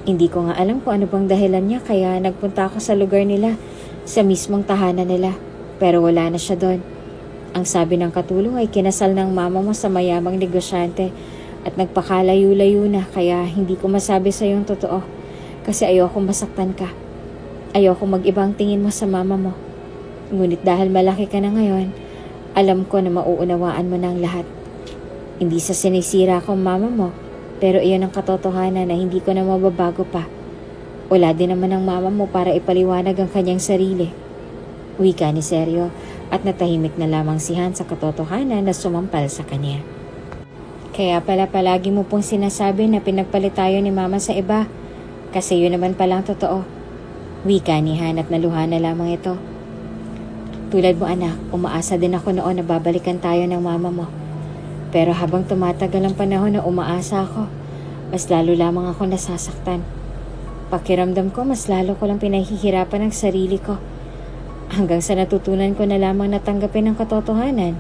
Hindi ko nga alam kung ano bang dahilan niya kaya nagpunta ako sa lugar nila, sa mismong tahanan nila. Pero wala na siya doon. Ang sabi ng katulong ay kinasal ng mama mo sa mayamang negosyante at nagpakalayo-layo na kaya hindi ko masabi sa iyong totoo kasi ayoko masaktan ka. Ayoko mag-ibang tingin mo sa mama mo. Ngunit dahil malaki ka na ngayon, alam ko na mauunawaan mo na ang lahat. Hindi sa sinisira kong mama mo, pero iyon ang katotohanan na hindi ko na mababago pa. Wala din naman ang mama mo para ipaliwanag ang kanyang sarili. Wika ni Seryo at natahimik na lamang si Han sa katotohanan na sumampal sa kanya. Kaya pala palagi mo pong sinasabi na pinagpalit tayo ni mama sa iba. Kasi yun naman palang totoo. Wika ni Han at naluha na lamang ito. Tulad mo anak, umaasa din ako noon na babalikan tayo ng mama mo. Pero habang tumatagal ang panahon na umaasa ako, mas lalo lamang ako nasasaktan. Pakiramdam ko mas lalo ko lang pinahihirapan ang sarili ko. Hanggang sa natutunan ko na lamang natanggapin ang katotohanan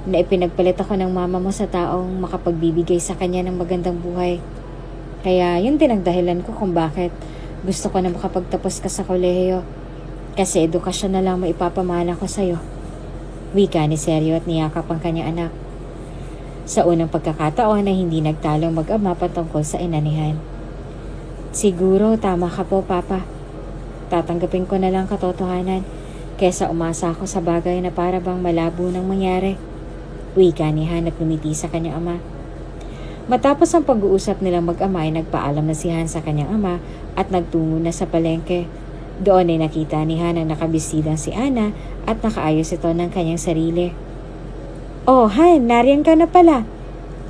na ipinagpalit ako ng mama mo sa taong makapagbibigay sa kanya ng magandang buhay. Kaya yun din ang dahilan ko kung bakit gusto ko na makapagtapos ka sa kolehiyo. Kasi edukasyon na lang maipapamana ko sa'yo. Wika ni Seryo at niyakap ang kanyang anak. Sa unang pagkakataon na hindi nagtalong mag-ama patungkol sa inanihan. Siguro tama ka po papa. Tatanggapin ko na lang katotohanan kesa umasa ako sa bagay na para bang malabo nang mangyari. Wika ni Han at lumiti sa kanyang ama. Matapos ang pag-uusap nilang mag-ama ay nagpaalam na si Han sa kanyang ama at nagtungo na sa palengke. Doon ay nakita ni Han ang nakabistidang si Ana at nakaayos ito ng kanyang sarili. Oh, Han, nariyan ka na pala.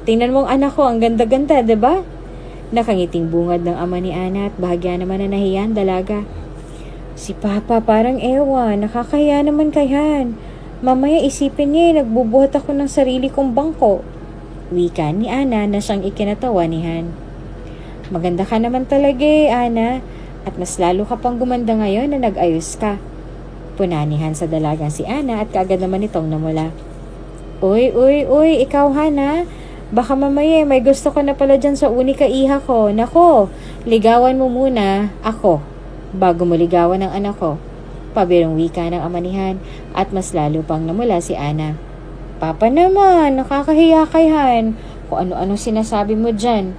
Tingnan mong anak ko, ang ganda-ganda, diba? Nakangiting bungad ng ama ni Ana at bahagya naman na nahiyan dalaga. Si Papa parang ewan, nakakaya naman kay Han. Mamaya isipin niya nagbubuhat ako ng sarili kong bangko. Wika ni Ana na siyang ikinatawa ni Han. Maganda ka naman talaga Ana. At mas lalo ka pang gumanda ngayon na nag-ayos ka. Punanihan sa dalagang si Ana at kaagad naman itong namula. Uy, ikaw Hana. Baka mamaya may gusto ko na pala dyan sa unika iha ko. Nako, ligawan mo muna ako bago mo ligawan ang anak ko. Pabirong wika ng amanihan at mas lalo pang namula si Ana. Papa naman, nakakahiya kay Han. Kung ano-ano sinasabi mo dyan.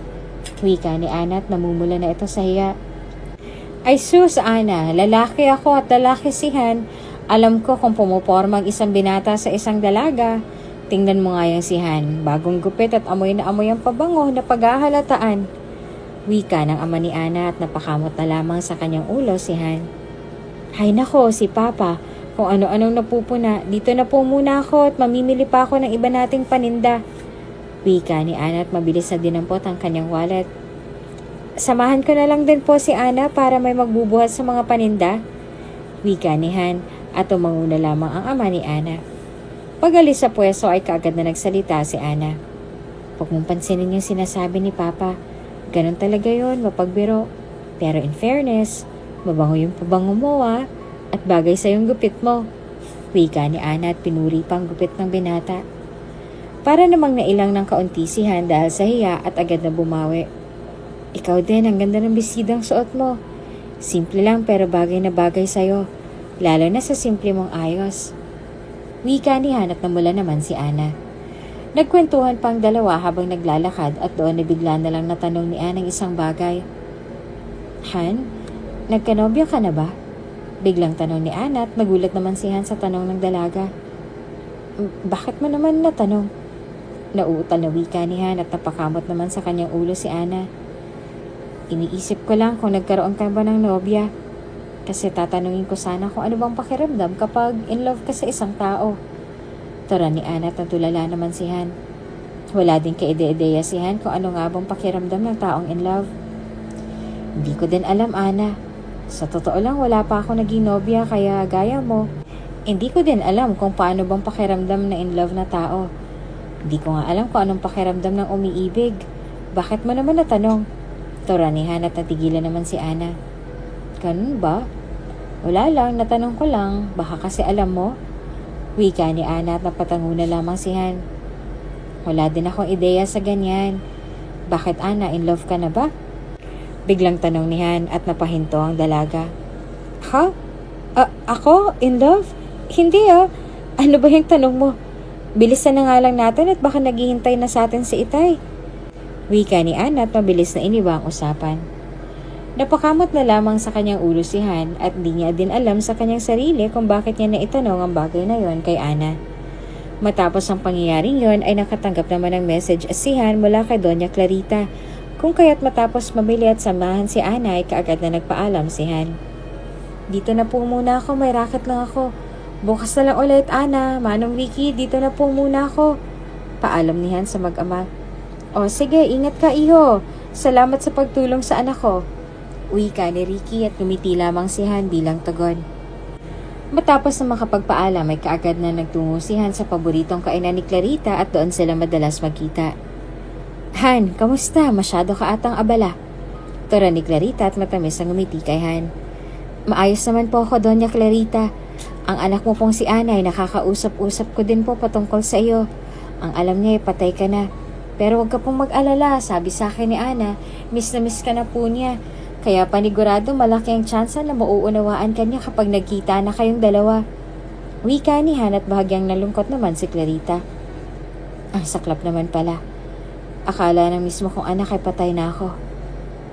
Wika ni Ana at namumula na ito sa hiya. Ay sus, Ana, lalaki ako at lalaki si Han. Alam ko kung pumuporma ang isang binata sa isang dalaga. Tingnan mo nga yung si Han, bagong gupit at amoy na amoy ang pabango na paghahalataan. Wika ng ama ni Ana at napakamot na lamang sa kanyang ulo si Han. Hay nako, si Papa, kung ano-anong napupuna, dito na po muna ako at mamimili pa ako ng iba nating paninda. Wika ni Ana at mabilis na dinampot ang kanyang wallet. Samahan ko na lang din po si Ana para may magbubuhat sa mga paninda. Wika ni Han at tumanguna lamang ang ama ni Ana. Pag-alis sa pwesto ay kaagad na nagsalita si Ana. Huwag mong pansinin yung sinasabi ni Papa. Ganon talaga yon, mapagbiro. Pero in fairness, mabango yung pabango mo at bagay sa yung gupit mo. Wika ni Ana at pinuri pang gupit ng binata. Para namang nailang ng kaunti si Han dahil sa hiya at agad na bumawi. Ikaw din, ang ganda ng bisidang suot mo. Simple lang pero bagay na bagay sa'yo. Lalo na sa simple mong ayos. Wika ni Han at namula naman si Ana. Nagkwentuhan pa ang dalawa habang naglalakad at doon na bigla na lang natanong ni Ana ng isang bagay. Han, nagkanobya ka na ba? Biglang tanong ni Ana at nagulat naman si Han sa tanong ng dalaga. Bakit mo naman natanong? Nauutal na wika ni Han at napakamot naman sa kanyang ulo si Ana. Iniisip ko lang kung nagkaroon ka ba ng nobya. Kasi tatanungin ko sana kung ano bang pakiramdam kapag in love ka sa isang tao. Tura ni Ana at natulala naman si Han. Wala din kaide-ideya si Han kung ano nga bang pakiramdam ng taong in love. Hindi ko din alam, Ana. Sa totoo lang wala pa ako naging nobya kaya gaya mo. Hindi ko din alam kung paano bang pakiramdam na in love na tao. Hindi ko nga alam kung anong pakiramdam ng umiibig. Bakit mo naman natanong? Tura ni Han at natigilan naman si Ana. Ganun ba? Wala lang, natanong ko lang. Baka kasi alam mo? Wika ni Ana at napatango na lamang si Han. Wala din akong ideya sa ganyan. Bakit Ana, in love ka na ba? Biglang tanong ni Han at napahinto ang dalaga. Ha? Ako? In love? Hindi Ano ba yung tanong mo? Bilisan na nga lang natin at baka naghihintay na sa atin si Itay. Wika ni Ana at mabilis na iniba ang usapan. Napakamot na lamang sa kanyang ulo si Han at di niya din alam sa kanyang sarili kung bakit niya naitanong ang bagay na yon kay Ana. Matapos ang pangyayaring yon ay nakatanggap naman ng message si Han mula kay Doña Clarita. Kung kaya't matapos mamili at samahan si Ana ay kaagad na nagpaalam si Han. Dito na po muna ako, may racket lang ako. Bukas na lang ulit, Ana. Manong Ricky, dito na po muna ako. Paalam ni Han sa mag-ama. O sige, ingat ka iho. Salamat sa pagtulong sa anak ko. Wika ni Ricky at ngumiti lamang si Han bilang tugon. Matapos na makapagpaalam ay kaagad na nagtungo si Han sa paboritong kainan ni Clarita at doon sila madalas magkita. Han, kamusta? Masyado ka atang abala. Tura ni Clarita at matamis ang ngumiti kay Han. Maayos naman po ako, Doña Clarita. Ang anak mo pong si Ana ay nakakausap-usap ko din po patungkol sa iyo. Ang alam niya ay patay ka na. Pero huwag ka pong mag-alala, sabi sa akin ni Ana, miss na miss ka na po niya. Kaya panigurado malaki ang tsansa na mauunawaan ka niya kapag nagkita na kayong dalawa. Wika ni Han at bahagyang nalungkot naman si Clarita. Ang saklap naman pala. Akala ng mismo kong anak ay patay na ako.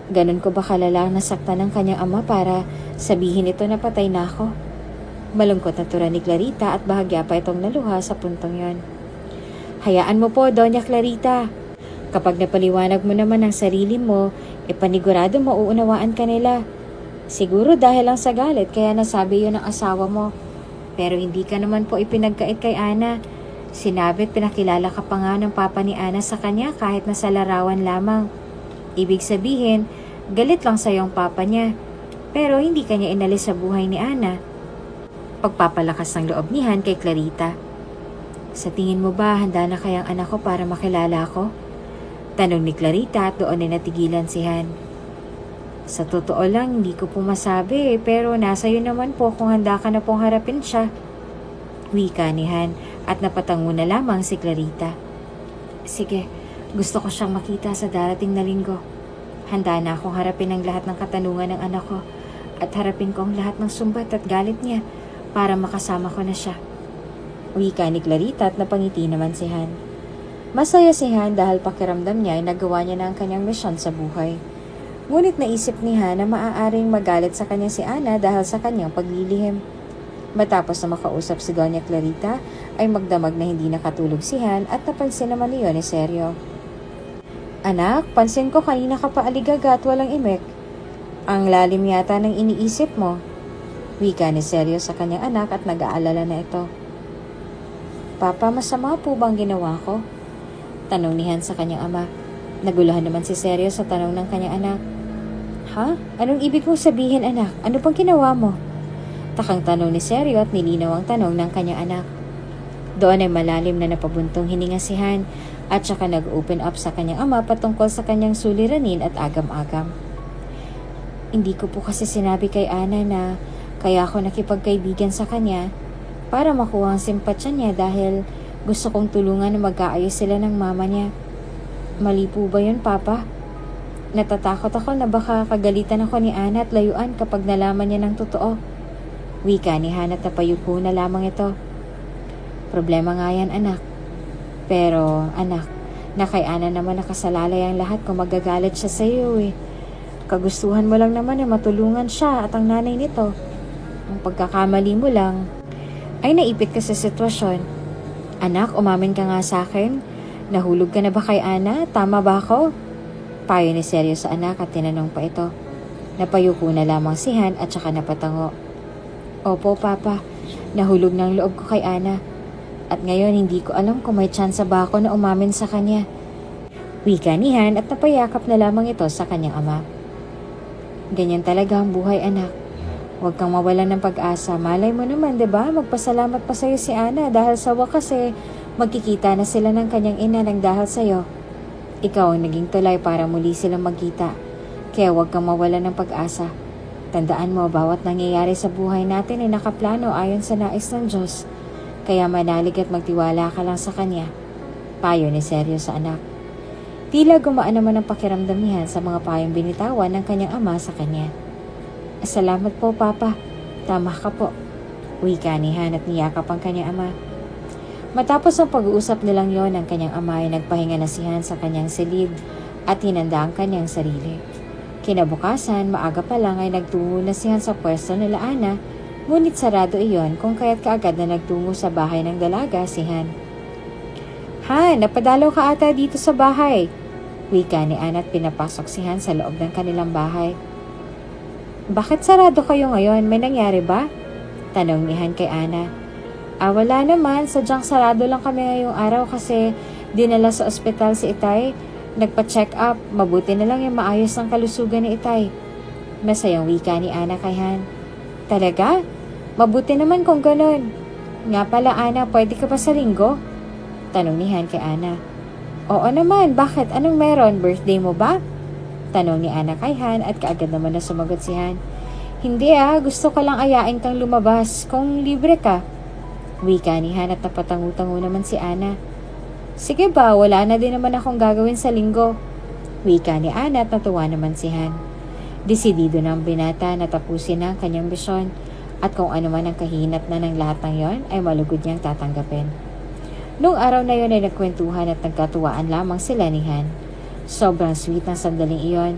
Ganon ko ba kalala nasaktan ng kanyang ama para sabihin ito na patay na ako? Malungkot na tura ni Clarita at bahagya pa itong naluha sa puntong yon. Hayaan mo po, Doña Clarita. Kapag napaliwanag mo naman ang sarili mo, panigurado mauunawaan ka nila. Siguro dahil lang sa galit kaya nasabi yun ng asawa mo. Pero hindi ka naman po ipinagkait kay Ana. Sinabi't pinakilala ka pa nga ng papa ni Ana sa kanya kahit nasa larawan lamang. Ibig sabihin, galit lang sa yung papa niya. Pero hindi kanya inalis sa buhay ni Ana. Pagpapalakas ng loob ni Han kay Clarita. Sa tingin mo ba handa na kayang anak ko para makilala ko? Tanong ni Clarita at doon ay natigilan si Han. Sa totoo lang, hindi ko po masabi pero nasa iyo naman po kung handa ka na pong harapin siya. Wika ni Han at napatango na lamang si Clarita. Sige, gusto ko siyang makita sa darating na linggo. Handa na akong harapin ang lahat ng katanungan ng anak ko at harapin ko ang lahat ng sumbat at galit niya para makasama ko na siya. Wika ni Clarita at napangiti naman si Han. Masaya si Han dahil pakiramdam niya ay nagawa niya na ang kanyang misyon sa buhay. Ngunit naisip ni Han na maaaring magalit sa kanya si Ana dahil sa kanyang paglilihim. Matapos na makausap si Doña Clarita, ay magdamag na hindi nakatulog si Han at napansin naman niyon ni Seryo. Anak, pansin ko kanina ka pa aligaga at walang imik. Ang lalim yata ng iniisip mo. Wika ni Seryo sa kanyang anak at nag-aalala na ito. Papa, masama po bang ginawa ko? Tanong ni Han sa kanyang ama. Naguluhan naman si Seryo sa tanong ng kanyang anak. Ha? Anong ibig mong sabihin, anak? Ano pang ginawa mo? Takang tanong ni Seryo at nilinaw ang tanong ng kanyang anak. Doon ay malalim na napabuntong hininga si Han at saka nag-open up sa kanyang ama patungkol sa kanyang suliranin at agam-agam. Hindi ko po kasi sinabi kay Ana na kaya ako nakipagkaibigan sa kanya para makuha ang simpatsya niya dahil gusto kong tulungan na mag-aayos sila ng mama niya. Mali po ba yun, Papa? Natatakot ako na baka kagalitan ako ni Ana at layuan kapag nalaman niya ng totoo. Wika ni Han at napayuko na lamang ito. Problema nga yan, anak. Pero, anak, na kay Ana naman nakasalalay ang lahat kung magagalit siya sa iyo eh. Kagustuhan mo lang naman na matulungan siya at ang nanay nito. Ang pagkakamali mo lang ay naipit ka sa sitwasyon. Anak, umamin ka nga sa akin. Nahulog ka na ba kay Ana? Tama ba ako? Payo ni Seryo sa anak at tinanong pa ito. Napayuko na lamang si Han at saka napatango. Opo, Papa. Nahulog ng loob ko kay Ana. At ngayon hindi ko alam kung may tsansa ba ako na umamin sa kanya. Wika ni Han at napayakap na lamang ito sa kanyang ama. Ganyan talaga ang buhay, anak. Huwag kang mawalan ng pag-asa. Malay mo naman, 'di ba? Magpasalamat pa sa'yo si Ana dahil sa wakas magkikita na sila ng kanyang ina ng dahil sa'yo. Ikaw ang naging tulay para muli silang magkita. Kaya huwag kang mawalan ng pag-asa. Tandaan mo, bawat nangyayari sa buhay natin ay nakaplano ayon sa nais ng Diyos. Kaya manalig at magtiwala ka lang sa Kanya. Payo ni Seryo sa anak. Tila gumaan naman ang pakiramdam niya sa mga payong binitawan ng kanyang ama sa kanya. Salamat po, Papa. Tama ka po. Wika ni Han at niyakap ang kanyang ama. Matapos ang pag-uusap nilang yon, ang kanyang ama ay nagpahinga na si Han sa kanyang silid at hinanda ang kanyang sarili. Kinabukasan, maaga pa lang ay nagtungo na si Han sa pwesto nila Ana, ngunit sarado iyon kung kaya't kaagad na nagtungo sa bahay ng dalaga si Han. Han, napadalaw ka ata dito sa bahay. Wika ni Ana at pinapasok si Han sa loob ng kanilang bahay. Bakit sarado kayo ngayon? May nangyari ba? Tanong ni Han kay Ana. Wala naman. Sadyang sarado lang kami ngayong araw kasi dinala sa ospital si Itay. Nagpa-check up. Mabuti na lang yung maayos ng kalusugan ni Itay. Masayang wika ni Ana kay Han. Talaga? Mabuti naman kung ganun. Nga pala, Ana, pwede ka pa sa linggo? Tanong ni Han kay Ana. Oo naman. Bakit? Anong meron? Birthday mo ba? Tanong ni Ana kay Han at kaagad naman na sumagot si Han. Hindi gusto ko lang ayain kang lumabas kung libre ka. Wika ni Han at napatangu-tangu naman si Ana. Sige ba, wala na din naman akong gagawin sa linggo. Wika ni Ana at natuwa naman si Han. Desidido ng binata na tapusin na ang kanyang misyon at kung ano man ang kahinat na ng lahat ng yon ay malugod niyang tatanggapin. Noong araw na yon ay nagkwentuhan at nagkatuwaan lamang sila ni Han. Sobrang sweet ng sandaling iyon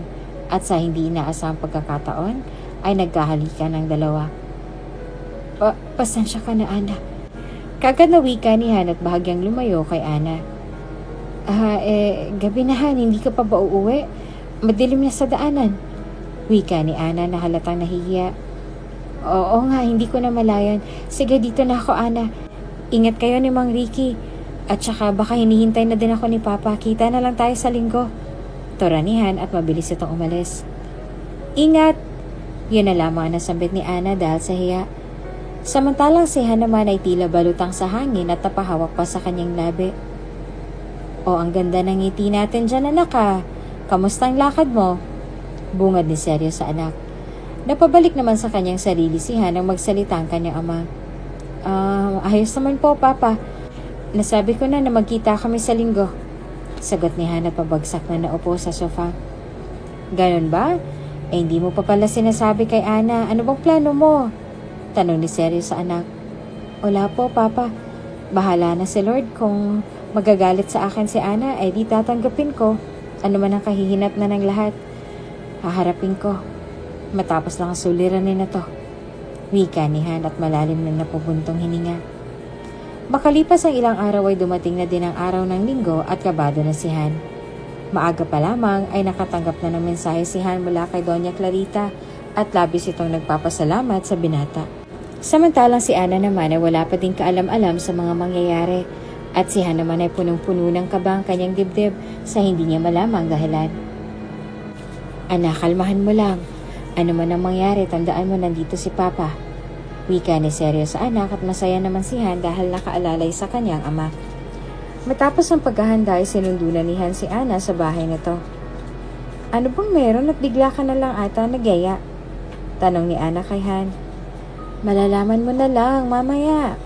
at sa hindi inaasahang pagkakataon ay nagkahalikan ng dalawa. Pasensya ka na, Ana. Kagad na wika ni Han at bahagyang lumayo kay Ana. Gabi na, Han, hindi ka pa ba uuwi? Madilim na sa daanan. Wika ni Ana na halatang nahihiya. Oo nga, hindi ko na malayan. Sige, dito na ako, Ana. Ingat kayo ni Mang Ricky. At saka baka hinihintay na din ako ni Papa. Kita na lang tayo sa linggo. Toranihan at mabilis itong umalis. Ingat! Yun na lamang ang nasambit ni Ana dahil sa hiya. Samantalang si Han naman ay tila balutang sa hangin at napahawak pa sa kanyang labi. Ang ganda ng ngiti natin dyan, anak ha. Kamusta ang lakad mo? Bungad ni Seryo sa anak. Napabalik naman sa kanyang sarili si Han nang magsalita ang kanyang ama. Ayos naman po, Papa. Nasabi ko na magkita kami sa linggo. Sagot ni Han at pabagsak na naupo sa sofa. Ganon ba? Hindi mo pa pala sinasabi kay Ana. Ano bang plano mo? Tanong ni Seryo sa anak. Wala po, Papa. Bahala na si Lord kung magagalit sa akin si Ana, ay di tatanggapin ko. Ano man ang kahihinat na ng lahat, haharapin ko. Matapos lang ang suliranin na to. Wika ni Han at malalim na napupuntong hininga. Makalipas ang ilang araw ay dumating na din ang araw ng linggo at kabado na si Han. Maaga pa lamang ay nakatanggap na ng mensahe si Han mula kay Doña Clarita at labis itong nagpapasalamat sa binata. Samantalang si Ana naman ay wala pa din kaalam-alam sa mga mangyayari at si Han naman ay punong-puno ng kabang kanyang dibdib sa hindi niya malamang dahilan. Anak, kalmahan mo lang. Ano man ang mangyari, tandaan mo nandito si Papa. Wika ni seryo sa anak at masaya naman si Han dahil nakaalalay sa kanyang ama. Matapos ang paghahanda ay sinundo na ni Han si Ana sa bahay nito. Ano bang meron at bigla ka na lang ata nagyaya? Tanong ni Ana kay Han. Malalaman mo na lang mamaya.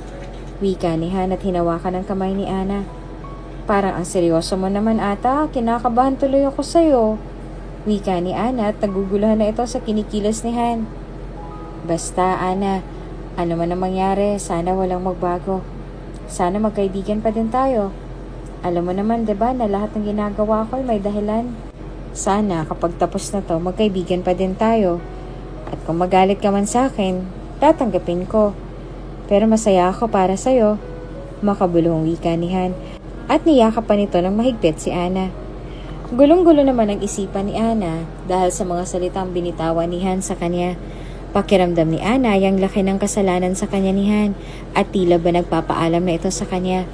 Wika ni Han at hinawakan ang kamay ni Ana. Parang ang seryoso mo naman ata, kinakabahan tuloy ako sa'yo. Wika ni Ana at naguguluhan na ito sa kinikilos ni Han. Basta Ana, ano man ang mangyari, sana walang magbago. Sana magkaibigan pa din tayo. Alam mo naman, 'di ba, na lahat ng ginagawa ko ay may dahilan. Sana kapag tapos na to, magkaibigan pa din tayo. At kung magalit ka man sa akin, tatanggapin ko. Pero masaya ako para sa'yo. Makabuluhang wika ni Han at niyakap pa nito ng mahigpit si Ana. Gulong-gulo naman ang isipan ni Ana dahil sa mga salitang binitawan ni Han sa kanya. Pakiramdam ni Ana yung laki ng kasalanan sa kanya ni Han at tila ba nagpapaalam na ito sa kanya.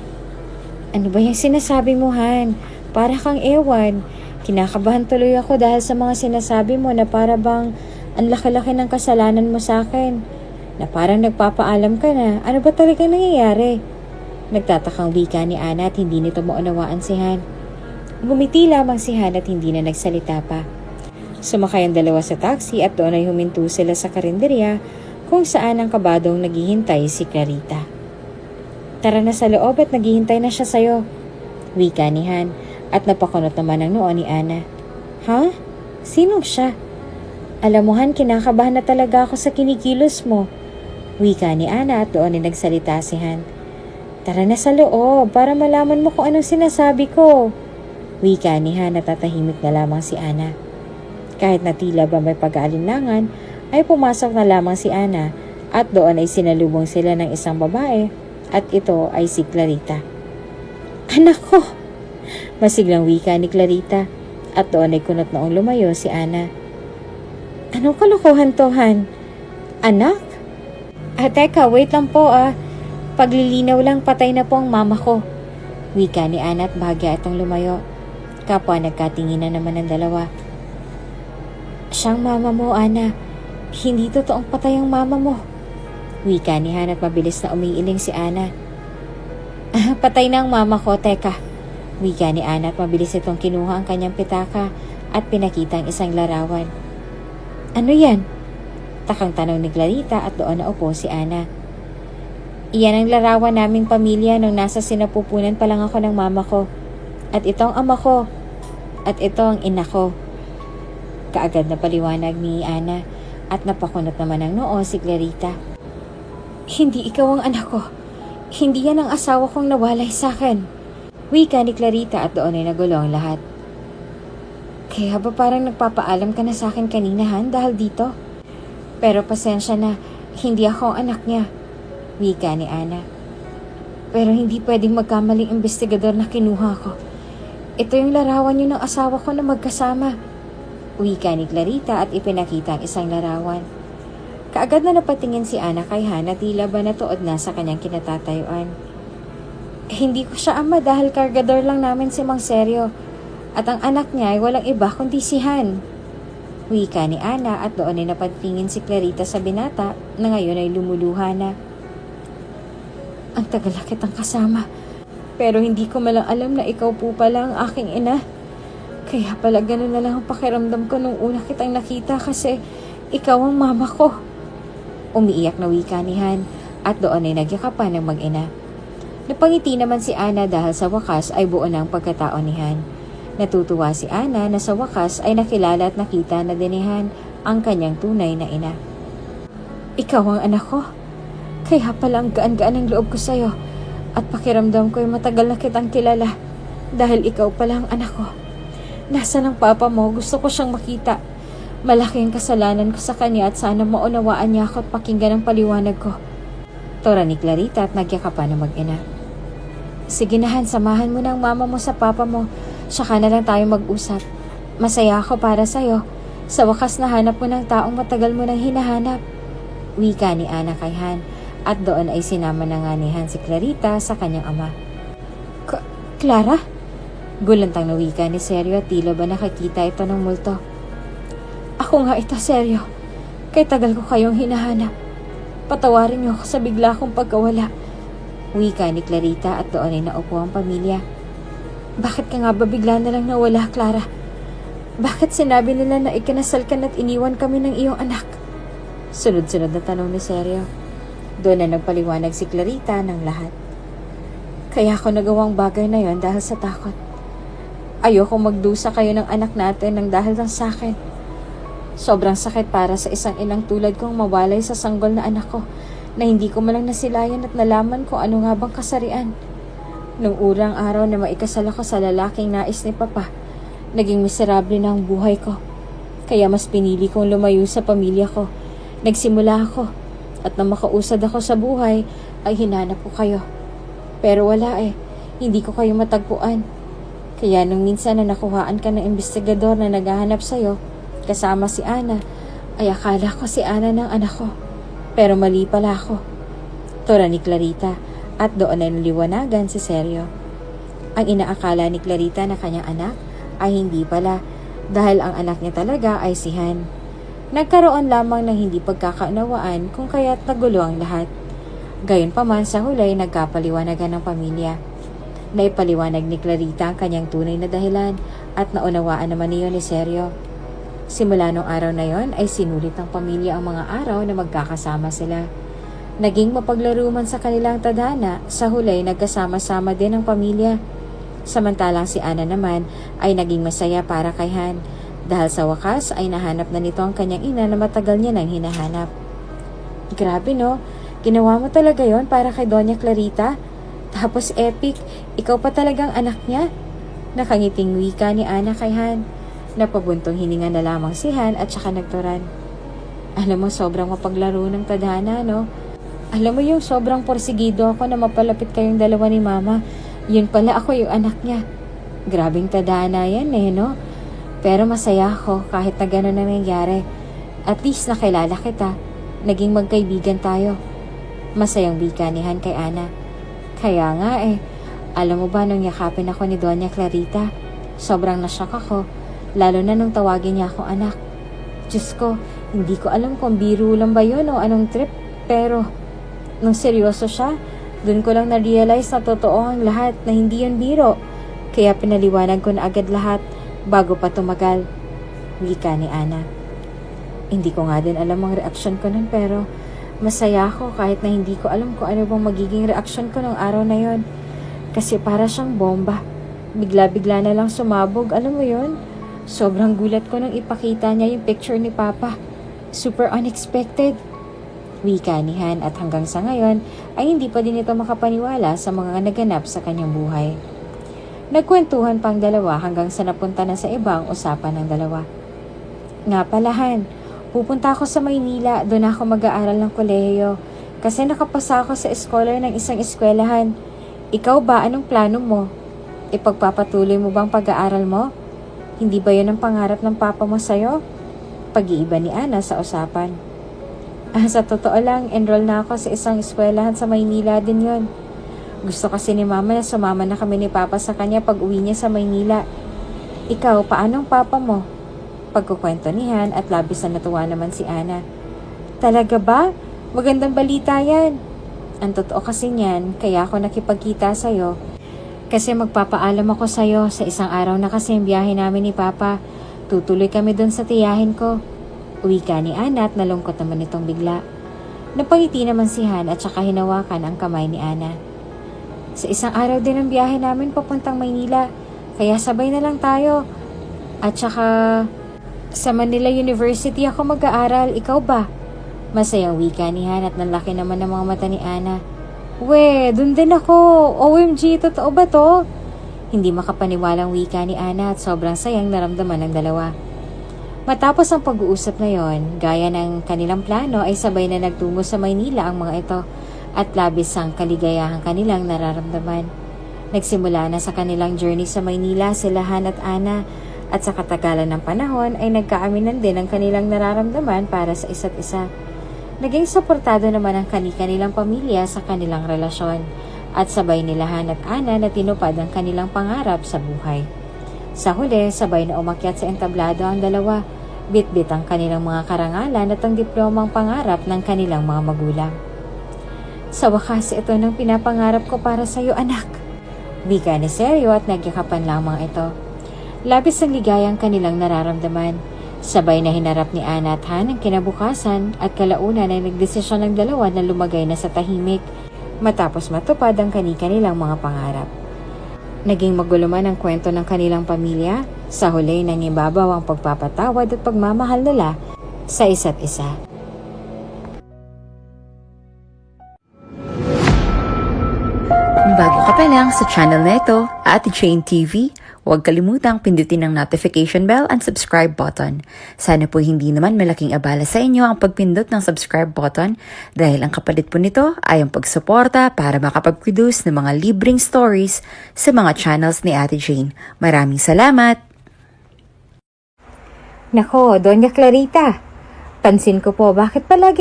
Ano ba yung sinasabi mo, Han? Para kang ewan. Kinakabahan tuloy ako dahil sa mga sinasabi mo na para bang ang laki-laki ng kasalanan mo sa akin. Na parang nagpapaalam ka na. Ano ba talagang nangyayari? Nagtatakang wika ni Ana at hindi nito maunawaan si Han. Gumiti lamang si Han at hindi na nagsalita pa. Sumakay ang dalawa sa taxi at doon ay huminto sila sa karinderya kung saan ang kabadong naghihintay si Clarita. Tara na sa loob at naghihintay na siya sa'yo. Wika ni Han at napakunot naman ang noo ni Ana. Ha? Sinong siya? Alam mo Han, kinakabahan na talaga ako sa kinikilos mo. Wika ni Ana at doon ay nagsalita si Han. Tara na sa loob para malaman mo kung anong sinasabi ko. Wika ni Han at tatahimik na lamang si Ana. Kahit na tila ba may pag-aalinlangan, ay pumasok na lamang si Ana at doon ay sinalubong sila ng isang babae at ito ay si Clarita. Anak ko! Masiglang wika ni Clarita at doon ay kunot noong lumayo si Ana. Anong kalokohan to, Han? Anak? Teka, wait lang po Paglilinaw lang, patay na po ang mama ko. Wika ni Ana at bahagya itong lumayo. Kapwa nagkatingin na naman ang dalawa. Siyang mama mo, Ana. Hindi totoong patay ang mama mo. Wika ni Han at mabilis na umiiling si Ana. Patay na ang mama ko, teka. Wika ni Ana at mabilis itong kinuha ang kanyang pitaka at pinakita ang isang larawan. Ano yan? Takang tanong ni Clarita at doon naupo si Ana. Iyan ang larawan naming pamilya nung nasa sinapupunan pa lang ako ng mama ko. At ito ang ama ko. At ito ang ina ko. Kaagad na paliwanag ni Ana at napakunot naman ang noo si Clarita. Hindi ikaw ang anak ko. Hindi yan ang asawa kong nawalay sa akin. Wika ni Clarita at doon ay nagulo ang lahat. Kaya ba parang nagpapaalam ka na sa akin kanina, Han, dahil dito? Pero pasensya na, hindi ako ang anak niya. Wika ni Ana. Pero hindi pwedeng magkamaling investigador na kinuha ko. Ito yung larawan niyo ng asawa ko na magkasama. Wika ni Clarita at ipinakita ang isang larawan. Kaagad na napatingin si Ana kay Han at tila ba natuod na sa kanyang kinatatayuan. Hindi ko siya ama dahil kargador lang namin si Mang Seryo. At ang anak niya ay walang iba kundi si Han. Wika ni Ana at doon ay napatingin si Clarita sa binata na ngayon ay lumuluha na. Ang tagal na kitang kasama. Pero hindi ko malang alam na ikaw po pala ang aking ina. Kaya pala ganun na lang ang pakiramdam ko nung una kitang nakita kasi ikaw ang mama ko. Umiiyak na wika ni Han at doon ay nagyakapan ng mag-ina. Napangiti naman si Ana dahil sa wakas ay buo na ang pagkatao ni Han. Natutuwa si Ana na sa wakas ay nakilala at nakita na din ni Han ang kanyang tunay na ina. Ikaw ang anak ko. Kaya pala ang gaan-gaan ang loob ko sa'yo. At pakiramdam ko'y matagal na kitang kilala dahil ikaw pala ang anak ko. Nasaan ang papa mo? Gusto ko siyang makita. Malaki ang kasalanan ko sa kanya at sana maunawaan niya ako at pakinggan ang paliwanag ko. Tora ni Clarita at nagyakapan ng mag-ina. Sige na Han, samahan mo na ang mama mo sa papa mo. Saka na lang tayo mag-usap. Masaya ako para sa'yo. Sa wakas nahanap mo ng taong matagal mo nang hinahanap. Wika ni Ana kay Han at doon ay sinama na nga ni Han si Clarita sa kanyang ama. Clara? Gulantang na wika ni Seryo at tila ba nakakita ito ng multo. Ako nga ito, Seryo. Kay tagal ko kayong hinahanap. Patawarin niyo ako sa bigla kong pagkawala. Wika ni Clarita at doon ay naupo ang pamilya. Bakit ka nga ba bigla na lang nawala, Clara? Bakit sinabi nila na ikinasal ka at iniwan kami ng iyong anak? Sunod-sunod na tanong ni Seryo. Doon na nagpaliwanag si Clarita ng lahat. Kaya ako nagawang bagay na yon dahil sa takot. Ayoko magdusa kayo ng anak natin ng dahil lang sa akin. Sobrang sakit para sa isang inang tulad kong mawalay sa sanggol na anak ko na hindi ko malang nasilayan at nalaman kung ano nga bang kasarian. Nung urang araw na maikasal ako sa lalaking nais ni Papa, naging miserable na ang buhay ko. Kaya mas pinili kong lumayo sa pamilya ko. Nagsimula ako at nang makausad ako sa buhay ay hinanap ko kayo. Pero wala hindi ko kayo matagpuan. Kaya nung minsan na nakuhaan ka ng investigador na naghahanap sa'yo, kasama si Ana, ay akala ko si Ana ng anak ko. Pero mali pala ako. Tora ni Clarita at doon ay naliwanagan si Seryo. Ang inaakala ni Clarita na kanyang anak ay hindi pala dahil ang anak niya talaga ay si Han. Nagkaroon lamang ng hindi pagkakaunawaan kung kaya't nagulo ang lahat. Gayunpaman sa huli nagkapaliwanagan ng pamilya. Naipaliwanag ni Clarita ang kanyang tunay na dahilan at naunawaan naman niyo ni Seryo. Simula nung araw na yon ay sinulit ng pamilya ang mga araw na magkakasama sila. Naging mapaglaro man sa kanilang tadhana, sa huli nagkasama-sama din ang pamilya. Samantalang si Ana naman ay naging masaya para kay Han dahil sa wakas ay nahanap na nito ang kanyang ina na matagal niya nang hinahanap. Grabe no, ginawa mo talaga yon para kay Doña Clarita? Tapos epic, ikaw pa talagang anak niya? Nakangiting wika ni Ana kay Han. Napabuntong hininga na lamang si Han at saka nagturan. Alam mo, sobrang mapaglaro ng tadhana, no? Alam mo yung sobrang porsigido ako na mapalapit kayong dalawa ni Mama. Yun pala ako yung anak niya. Grabing tadhana yan no? Pero masaya ako kahit na gano'n na nangyari. At least nakilala kita. Naging magkaibigan tayo. Masayang bika ni Han kay Ana. Kaya nga alam mo ba nung yakapin ako ni Doña Clarita, sobrang nashock ako, lalo na nung tawagin niya akong anak. Diyos ko, hindi ko alam kung biro lang ba yun o anong trip, pero nung seryoso siya, dun ko lang na-realize na totoo ang lahat na hindi yun biro. Kaya pinaliwanag ko na agad lahat bago pa tumagal. Wika ni Ana. Hindi ko nga din alam ang reaksyon ko nun pero masaya ako kahit na hindi ko alam kung ano bang magiging reaksyon ko nung araw na yon. Kasi para siyang bomba. Bigla-bigla na lang sumabog, alam mo yon? Sobrang gulat ko nung ipakita niya yung picture ni Papa. Super unexpected. Wika ni Han at hanggang sa ngayon ay hindi pa din ito makapaniwala sa mga naganap sa kanyang buhay. Nagkwentuhan pang dalawa hanggang sa napunta na sa ibang usapan ng dalawa. Nga pala Han, pupunta ako sa Maynila, doon ako mag-aaral ng kolehiyo. Kasi nakapasa ako sa scholar ng isang eskwelahan. Ikaw ba, anong plano mo? Ipagpapatuloy mo bang pag-aaral mo? Hindi ba yun ang pangarap ng papa mo sa'yo? Pag-iiba ni Ana sa usapan. Sa totoo lang, enroll na ako sa isang eskwelahan sa Maynila din yon. Gusto kasi ni Mama na sumama na kami ni Papa sa kanya pag uwi niya sa Maynila. Ikaw, paano ang papa mo? Pagkukwento ni Han at labis na natuwa naman si Ana. Talaga ba? Magandang balita yan. Ang totoo kasi niyan, kaya ako nakipagkita sa'yo. Kasi magpapaalam ako sa'yo sa isang araw na kasi ang biyahe namin ni Papa. Tutuloy kami dun sa tiyahin ko. Wika ni Ana at nalungkot naman itong bigla. Napangiti naman si Han at saka hinawakan ang kamay ni Ana. Sa isang araw din ang biyahe namin papuntang Maynila. Kaya sabay na lang tayo. At saka sa Manila University ako mag-aaral. Ikaw ba? Masayang wika ni Han at nanlaki naman ng mga mata ni Ana. We, dun din ako. OMG, totoo ba to? Hindi makapaniwalang wika ni Ana at sobrang sayang naramdaman ng dalawa. Matapos ang pag-uusap na yon, gaya ng kanilang plano ay sabay na nagtungo sa Maynila ang mga ito at labis ang kaligayahang kanilang nararamdaman. Nagsimula na sa kanilang journey sa Maynila sila Han at Ana at sa katagalan ng panahon ay nagkaaminan din ang kanilang nararamdaman para sa isa't isa. Naging suportado naman ang kanilang pamilya sa kanilang relasyon at sabay nila Han at Ana na tinupad ang kanilang pangarap sa buhay. Sa huli, sabay na umakyat sa entablado ang dalawa, bit-bit ang kanilang mga karangalan at ang diplomang pangarap ng kanilang mga magulang. Sa wakas, ito nang pinapangarap ko para sa iyo, anak. Bika ni Seryo at nagyakapan lamang ito. Labis ang ligayang kanilang nararamdaman. Sabay na hinarap ni Ana at Han ang kinabukasan at kalaunan ay nagdesisyon ng dalawa na lumagay na sa tahimik matapos matupad ang kanilang mga pangarap. Naging magulo man ang kwento ng kanilang pamilya, sa huli nang ibabaw ang pagpapatawad at pagmamahal nila sa isa't isa. Kung bago ka pa lang sa channel na ito, Ate Jane TV, huwag kalimutang pindutin ang notification bell and subscribe button. Sana po hindi naman malaking abala sa inyo ang pagpindot ng subscribe button dahil ang kapalit po nito ay ang pagsuporta para makapag-produce ng mga libreng stories sa mga channels ni Ate Jane. Maraming salamat! Nako, Doña Clarita, pansin ko po bakit palagi